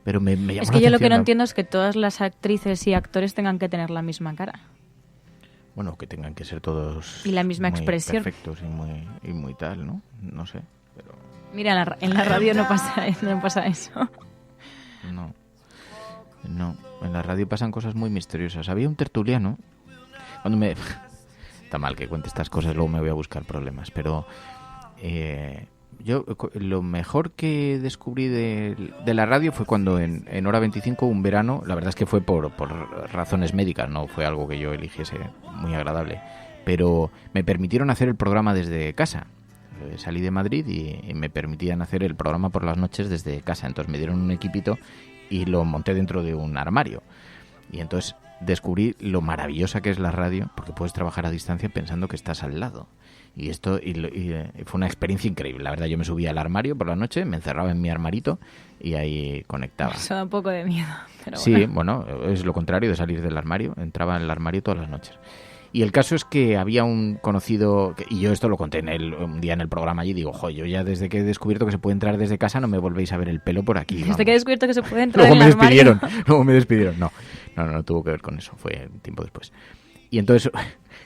Pero me llamó es que yo lo que no entiendo es que todas las actrices y actores tengan que tener la misma cara. Bueno, que tengan que ser todos... Y la misma muy expresión. Perfectos y muy tal, ¿no? No sé, pero... Mira, en la radio no pasa eso. No, en la radio pasan cosas muy misteriosas. Había un tertuliano, Está mal que cuente estas cosas, luego me voy a buscar problemas, pero yo lo mejor que descubrí de la radio fue cuando en Hora 25, un verano, la verdad es que fue por razones médicas, no fue algo que yo eligiese muy agradable, pero me permitieron hacer el programa desde casa. Salí de Madrid y me permitían hacer el programa por las noches desde casa. Entonces me dieron un equipito y lo monté dentro de un armario. Y entonces descubrí lo maravillosa que es la radio, porque puedes trabajar a distancia pensando que estás al lado. Y esto fue una experiencia increíble. La verdad, yo me subía al armario por la noche, me encerraba en mi armarito y ahí conectaba. Eso da un poco de miedo. Pero sí, bueno, es lo contrario de salir del armario. Entraba en el armario todas las noches. Y el caso es que había un conocido, y yo esto lo conté un día en el programa allí, digo, yo ya desde que he descubierto que se puede entrar desde casa no me volvéis a ver el pelo por aquí. Desde que he descubierto que se puede entrar luego en el armario. Luego me despidieron. No tuvo que ver con eso, fue tiempo después. Y entonces,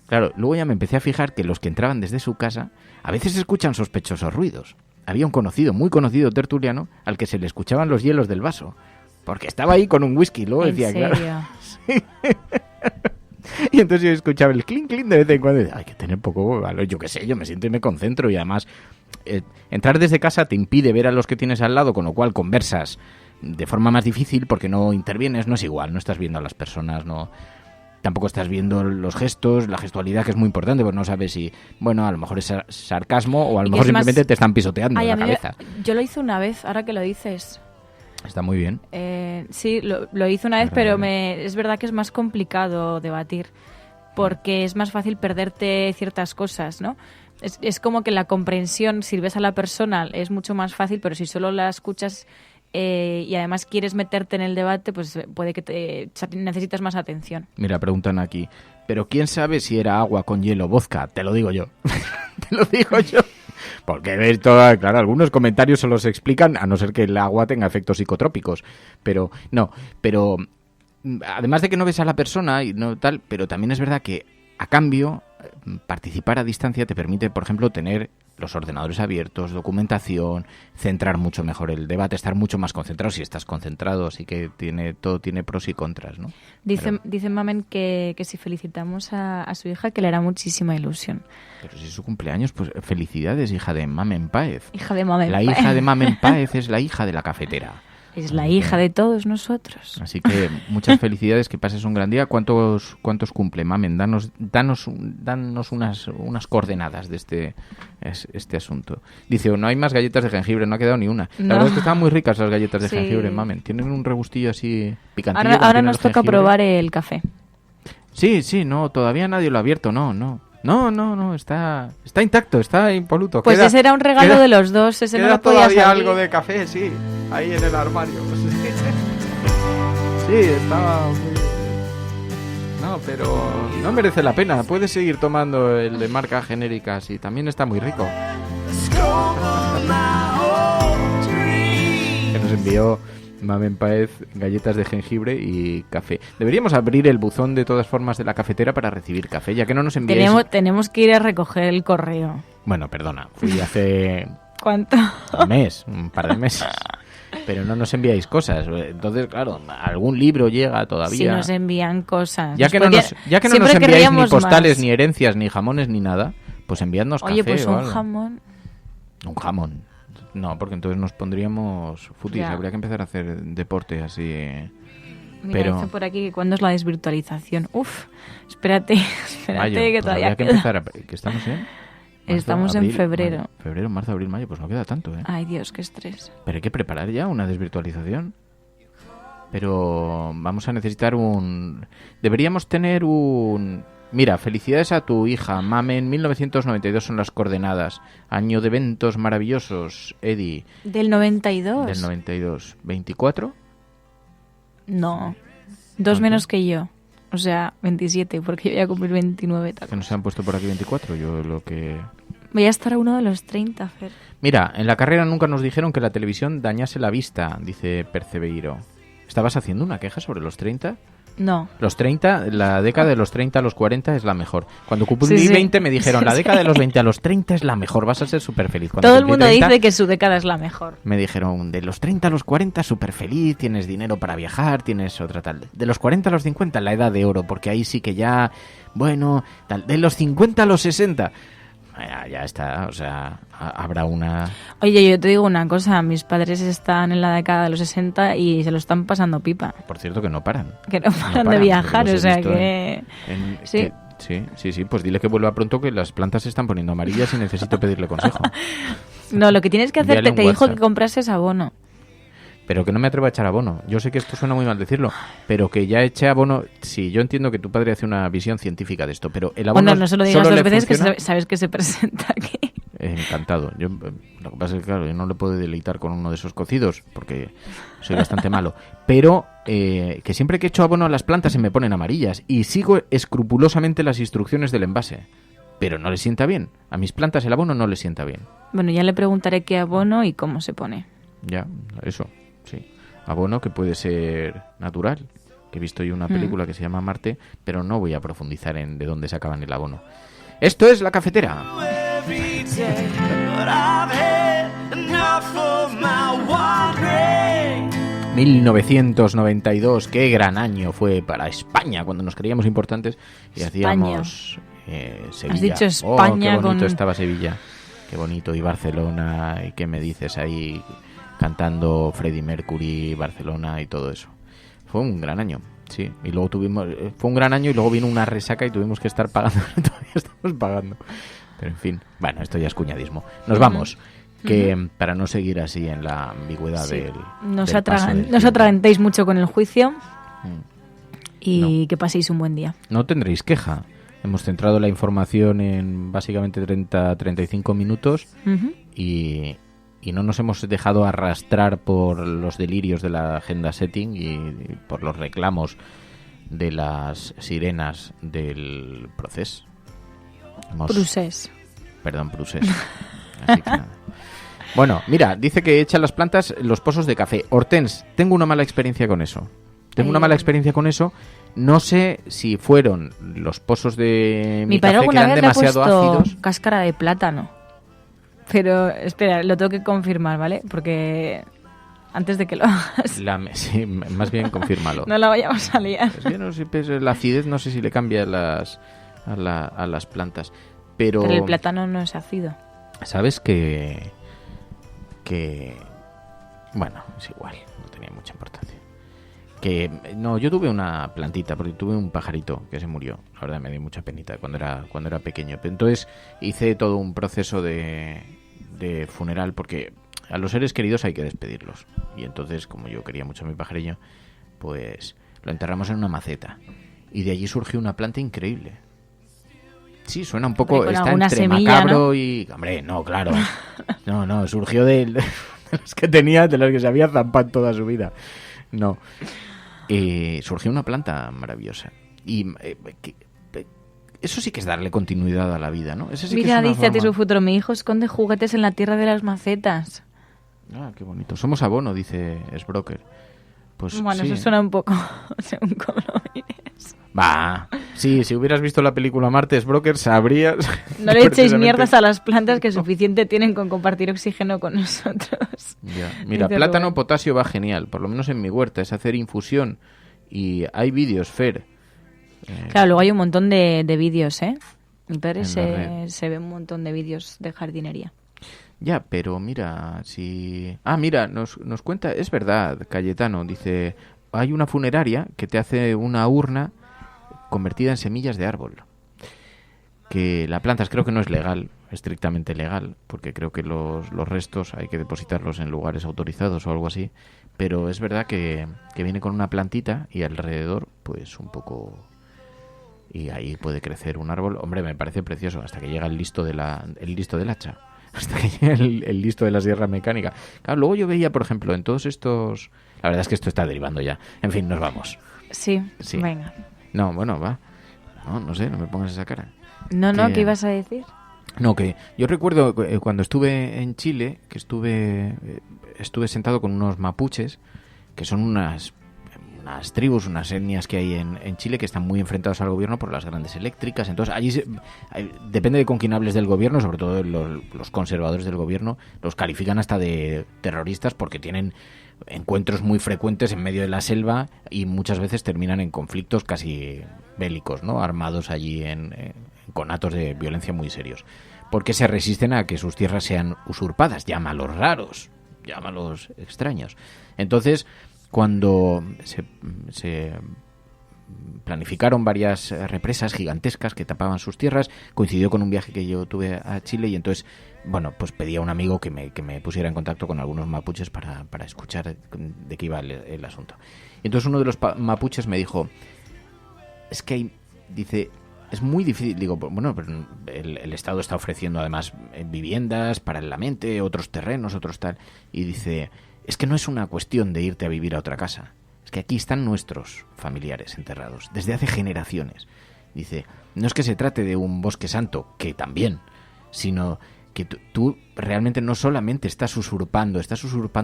claro, luego ya me empecé a fijar que los que entraban desde su casa a veces escuchan sospechosos ruidos. Había un muy conocido tertuliano al que se le escuchaban los hielos del vaso, porque estaba ahí con un whisky, luego decía, ¿En serio? Claro, sí. Y entonces yo escuchaba el clink clink de vez en cuando y decía, hay que tener poco valor, yo qué sé, yo me siento y me concentro, y además entrar desde casa te impide ver a los que tienes al lado, con lo cual conversas de forma más difícil porque no intervienes, no es igual, no estás viendo a las personas, tampoco estás viendo los gestos, la gestualidad, que es muy importante, porque no sabes si, a lo mejor es sarcasmo o a lo mejor simplemente te están pisoteando la cabeza. Yo lo hice una vez, ahora que lo dices. Está muy bien. Sí, lo hice una vez, pero es verdad que es más complicado debatir, porque es más fácil perderte ciertas cosas, ¿no? Es como que la comprensión, si ves a la persona, es mucho más fácil, pero si solo la escuchas y además quieres meterte en el debate, pues puede que necesitas más atención. Mira, preguntan aquí, ¿pero quién sabe si era agua con hielo o vodka? Te lo digo yo. Te lo digo yo. Porque ves claro, algunos comentarios solo se explican, a no ser que el agua tenga efectos psicotrópicos. Pero además de que no ves a la persona y no tal, pero también es verdad que a cambio participar a distancia te permite, por ejemplo, tener los ordenadores abiertos, documentación, centrar mucho mejor el debate, estar mucho más concentrado si estás concentrado, así que todo tiene pros y contras, ¿no? Dice Mamen que si felicitamos a su hija, que le hará muchísima ilusión. Pero si es su cumpleaños, pues felicidades, hija de Mamen Páez. Hija de Mamen Páez. La hija de Mamen Páez es la hija de la cafetera. Es la hija de todos nosotros. Así que muchas felicidades, que pases un gran día. ¿Cuántos cumple, Mamen? Danos unas coordenadas de este asunto. Dice, no hay más galletas de jengibre, no ha quedado ni una. La verdad es que estaban muy ricas las galletas de jengibre, Mamen. Tienen un regustillo así picantillo. Ahora nos toca probar el café. Sí, no, todavía nadie lo ha abierto, no, está intacto, está impoluto. Pues ese era un regalo de los dos, ese no lo podías abrir. Todavía algo de café, sí, ahí en el armario. Sí, estaba muy... No, pero no merece la pena, puedes seguir tomando el de marca genérica, sí, también está muy rico. Que nos envió Mamen Páez galletas de jengibre y café. Deberíamos abrir el buzón de todas formas de la cafetera para recibir café, ya que no nos enviáis... Tenemos que ir a recoger el correo. Bueno, perdona, fui hace... ¿Cuánto? Un par de meses. Pero no nos enviáis cosas. Entonces, claro, algún libro llega todavía. Sí, nos envían cosas. Ya que no nos enviáis ni postales, ni herencias, ni jamones, ni nada, pues enviadnos café. Oye, pues un algo. jamón. Un jamón. No, porque entonces nos pondríamos futis. Habría que empezar a hacer deporte así. Mira, pero dice por aquí que ¿cuándo es la desvirtualización? Uf, espérate mayo, que todavía habría que empezar ¿qué estamos en? Estamos en febrero. Mayo, febrero, marzo, abril, mayo, pues no queda tanto, ¿eh? Ay, Dios, qué estrés. Pero hay que preparar ya una desvirtualización. Pero vamos a necesitar deberíamos tener Mira, felicidades a tu hija, Mamen, 1992 son las coordenadas. Año de eventos maravillosos, Eddie. ¿Del 92? Del 92. ¿24? No, 2 menos que yo. O sea, 27, porque yo voy a cumplir 29. ¿Que no se han puesto por aquí 24? Voy a estar a uno de los 30, Fer. Mira, en la carrera nunca nos dijeron que la televisión dañase la vista, dice Percebeiro. ¿Estabas haciendo una queja sobre los 30? No. Los 30, la década de los 30 a los 40 es la mejor. Cuando cumplí 20 me dijeron, la década de los 20 a los 30 es la mejor, vas a ser súper feliz. Todo el mundo 30, dice que su década es la mejor. Me dijeron, de los 30 a los 40 súper feliz, tienes dinero para viajar, tienes otra tal. De los 40 a los 50 la edad de oro, porque ahí sí que ya, bueno, tal. De los 50 a los 60... Ya está, o sea, habrá una... Oye, yo te digo una cosa, mis padres están en la década de los 60 y se lo están pasando pipa. Por cierto, que no paran. Que no paran de viajar, o sea que... Sí. Sí, pues dile que vuelva pronto, que las plantas se están poniendo amarillas y necesito pedirle consejo. No, lo que tienes que hacer, te dijo que comprases abono. Pero que no me atrevo a echar abono. Yo sé que esto suena muy mal decirlo, pero que ya eché abono. Sí, yo entiendo que tu padre hace una visión científica de esto, pero el abono... Bueno, no se lo digas 2 veces, que sabes que se presenta aquí. Encantado. Lo que pasa es que, claro, yo no le puedo deleitar con uno de esos cocidos, porque soy bastante malo. Pero que siempre que echo abono a las plantas se me ponen amarillas, y sigo escrupulosamente las instrucciones del envase. Pero no le sienta bien. A mis plantas el abono no le sienta bien. Bueno, ya le preguntaré qué abono y cómo se pone. Ya, eso. Sí, abono que puede ser natural, que he visto yo una película que se llama Marte, pero no voy a profundizar en de dónde sacaban el abono. Esto es La Cafetera. 1992, qué gran año fue para España, cuando nos creíamos importantes y hacíamos Sevilla. Has dicho España, qué bonito estaba Sevilla, qué bonito, y Barcelona, y qué me dices ahí... cantando Freddie Mercury, Barcelona y todo eso. Fue un gran año, sí. Y luego fue un gran año y luego vino una resaca y tuvimos que estar pagando. Todavía estamos pagando. Pero en fin, bueno, esto ya es cuñadismo. Nos vamos, que para no seguir así en la ambigüedad del No os atragantéis mucho con el juicio y que paséis un buen día. No tendréis queja. Hemos centrado la información en básicamente 30-35 minutos y no nos hemos dejado arrastrar por los delirios de la agenda setting y por los reclamos de las sirenas del proceso. Procés. Perdón, procés. Así que nada. Bueno, mira, dice que echa las plantas los pozos de café. Hortens, tengo una mala experiencia con eso. No sé si fueron los pozos de mi café que eran demasiado ácidos. Cáscara de plátano. Pero, espera, lo tengo que confirmar, ¿vale? Porque antes de que lo hagas... Sí, más bien confírmalo. No la vayamos a liar. Es que no sé, pues, la acidez no sé si le cambia a las plantas. Pero el plátano no es ácido. ¿Sabes que bueno, es igual, no tenía mucha importancia. No, yo tuve una plantita, porque tuve un pajarito que se murió. La verdad me dio mucha penita cuando era pequeño. Entonces hice todo un proceso de funeral, porque a los seres queridos hay que despedirlos. Y entonces, como yo quería mucho a mi pajarillo, pues lo enterramos en una maceta. Y de allí surgió una planta increíble. Sí, suena un poco... Está entre semilla, macabro, ¿no? Y... Hombre, no, claro. No, surgió de los que tenía, de los que se había zampado toda su vida. No. Surgió una planta maravillosa. Y eso sí que es darle continuidad a la vida, ¿no? Eso sí. Mira, que es dice a ti su futuro, mi hijo esconde juguetes en la tierra de las macetas. Ah, qué bonito. Somos abono, dice Sbroker. Pues bueno, sí, eso suena un poco según cómo lo mires. Va, sí, si hubieras visto la película Marte, Sbroker, sabrías... No le echéis mierdas a las plantas, que suficiente tienen con compartir oxígeno con nosotros. Ya. Mira, plátano potasio va genial, por lo menos en mi huerta, es hacer infusión. Y hay vídeos, Fer. Claro, luego hay un montón de vídeos, ¿eh? Mi padre se ve un montón de vídeos de jardinería. Ya, pero mira, si... Ah, mira, nos cuenta, es verdad, Cayetano, dice, hay una funeraria que te hace una urna convertida en semillas de árbol. Que la plantas creo que no es legal, estrictamente legal, porque creo que los restos hay que depositarlos en lugares autorizados o algo así, pero es verdad que viene con una plantita y alrededor, pues un poco... Y ahí puede crecer un árbol. Hombre, me parece precioso, hasta que llega el listo del hacha. Hasta que llega el listo de la sierra mecánica. Claro, luego yo veía, por ejemplo, en todos estos... La verdad es que esto está derivando ya. En fin, nos vamos. Sí. Venga. No, bueno, va. No sé, no me pongas esa cara. No, ¿qué ibas a decir? No, que yo recuerdo cuando estuve en Chile, que estuve sentado con unos mapuches, que son unas tribus, unas etnias que hay en Chile que están muy enfrentados al gobierno por las grandes eléctricas. Entonces, allí depende de con quién hables del gobierno, sobre todo los conservadores del gobierno, los califican hasta de terroristas porque tienen encuentros muy frecuentes en medio de la selva y muchas veces terminan en conflictos casi bélicos, ¿no? Armados allí con actos de violencia muy serios. Porque se resisten a que sus tierras sean usurpadas. Llámalos raros, llámalos extraños. Entonces, cuando se planificaron varias represas gigantescas que tapaban sus tierras, coincidió con un viaje que yo tuve a Chile y entonces, bueno, pues pedí a un amigo que me pusiera en contacto con algunos mapuches para escuchar de qué iba el asunto. Y entonces uno de los mapuches me dijo, es que dice, es muy difícil, digo, bueno, pero el Estado está ofreciendo además viviendas para la mente, otros terrenos, otros tal, y dice, es que no es una cuestión de irte a vivir a otra casa, es que aquí están nuestros familiares enterrados, desde hace generaciones. Dice, no es que se trate de un bosque santo, que también, sino que tú realmente no solamente estás usurpando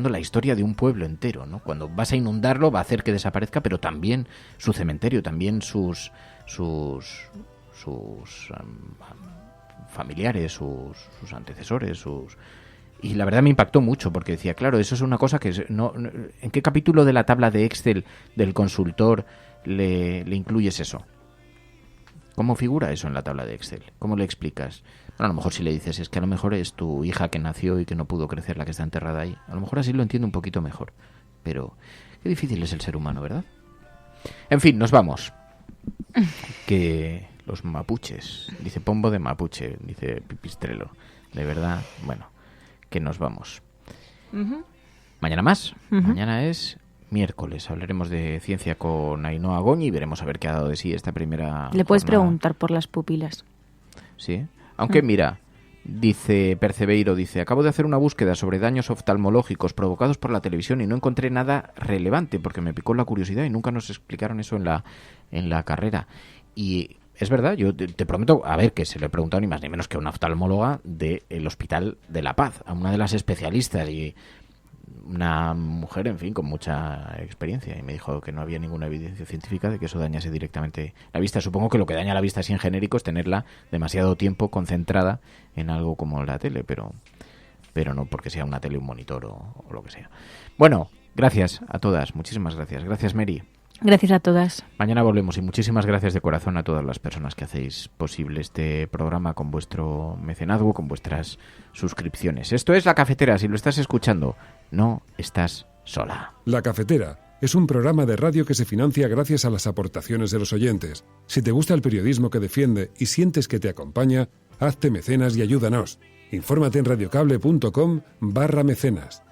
la historia de un pueblo entero, ¿no? Cuando vas a inundarlo va a hacer que desaparezca, pero también su cementerio, también sus familiares, sus antecesores, Y la verdad me impactó mucho porque decía, claro, eso es una cosa que ¿en qué capítulo de la tabla de Excel del consultor le incluyes eso? ¿Cómo figura eso en la tabla de Excel? ¿Cómo le explicas? Bueno, a lo mejor si le dices, es que a lo mejor es tu hija que nació y que no pudo crecer la que está enterrada ahí. A lo mejor así lo entiendo un poquito mejor. Pero qué difícil es el ser humano, ¿verdad? En fin, nos vamos. Que los mapuches, dice Pombo de Mapuche, dice Pipistrelo. De verdad, bueno, que nos vamos. Mañana más. Mañana es miércoles. Hablaremos de ciencia con Ainhoa Goñi y veremos a ver qué ha dado de sí esta primera Le puedes jornada. preguntar por las pupilas. Sí. Aunque mira, dice Percebeiro, acabo de hacer una búsqueda sobre daños oftalmológicos provocados por la televisión y no encontré nada relevante porque me picó la curiosidad y nunca nos explicaron eso en la carrera. Y es verdad, yo te prometo, a ver, que se le he preguntado ni más ni menos que a una oftalmóloga del Hospital de la Paz, a una de las especialistas y una mujer, en fin, con mucha experiencia, y me dijo que no había ninguna evidencia científica de que eso dañase directamente la vista. Supongo que lo que daña la vista así en genérico es tenerla demasiado tiempo concentrada en algo como la tele, pero pero no porque sea una tele, un monitor o lo que sea. Bueno, gracias a todas, muchísimas gracias. Gracias, Mary. Gracias a todas. Mañana volvemos y muchísimas gracias de corazón a todas las personas que hacéis posible este programa con vuestro mecenazgo, con vuestras suscripciones. Esto es La Cafetera. Si lo estás escuchando, no estás sola. La Cafetera es un programa de radio que se financia gracias a las aportaciones de los oyentes. Si te gusta el periodismo que defiende y sientes que te acompaña, hazte mecenas y ayúdanos. Infórmate en radiocable.com/mecenas.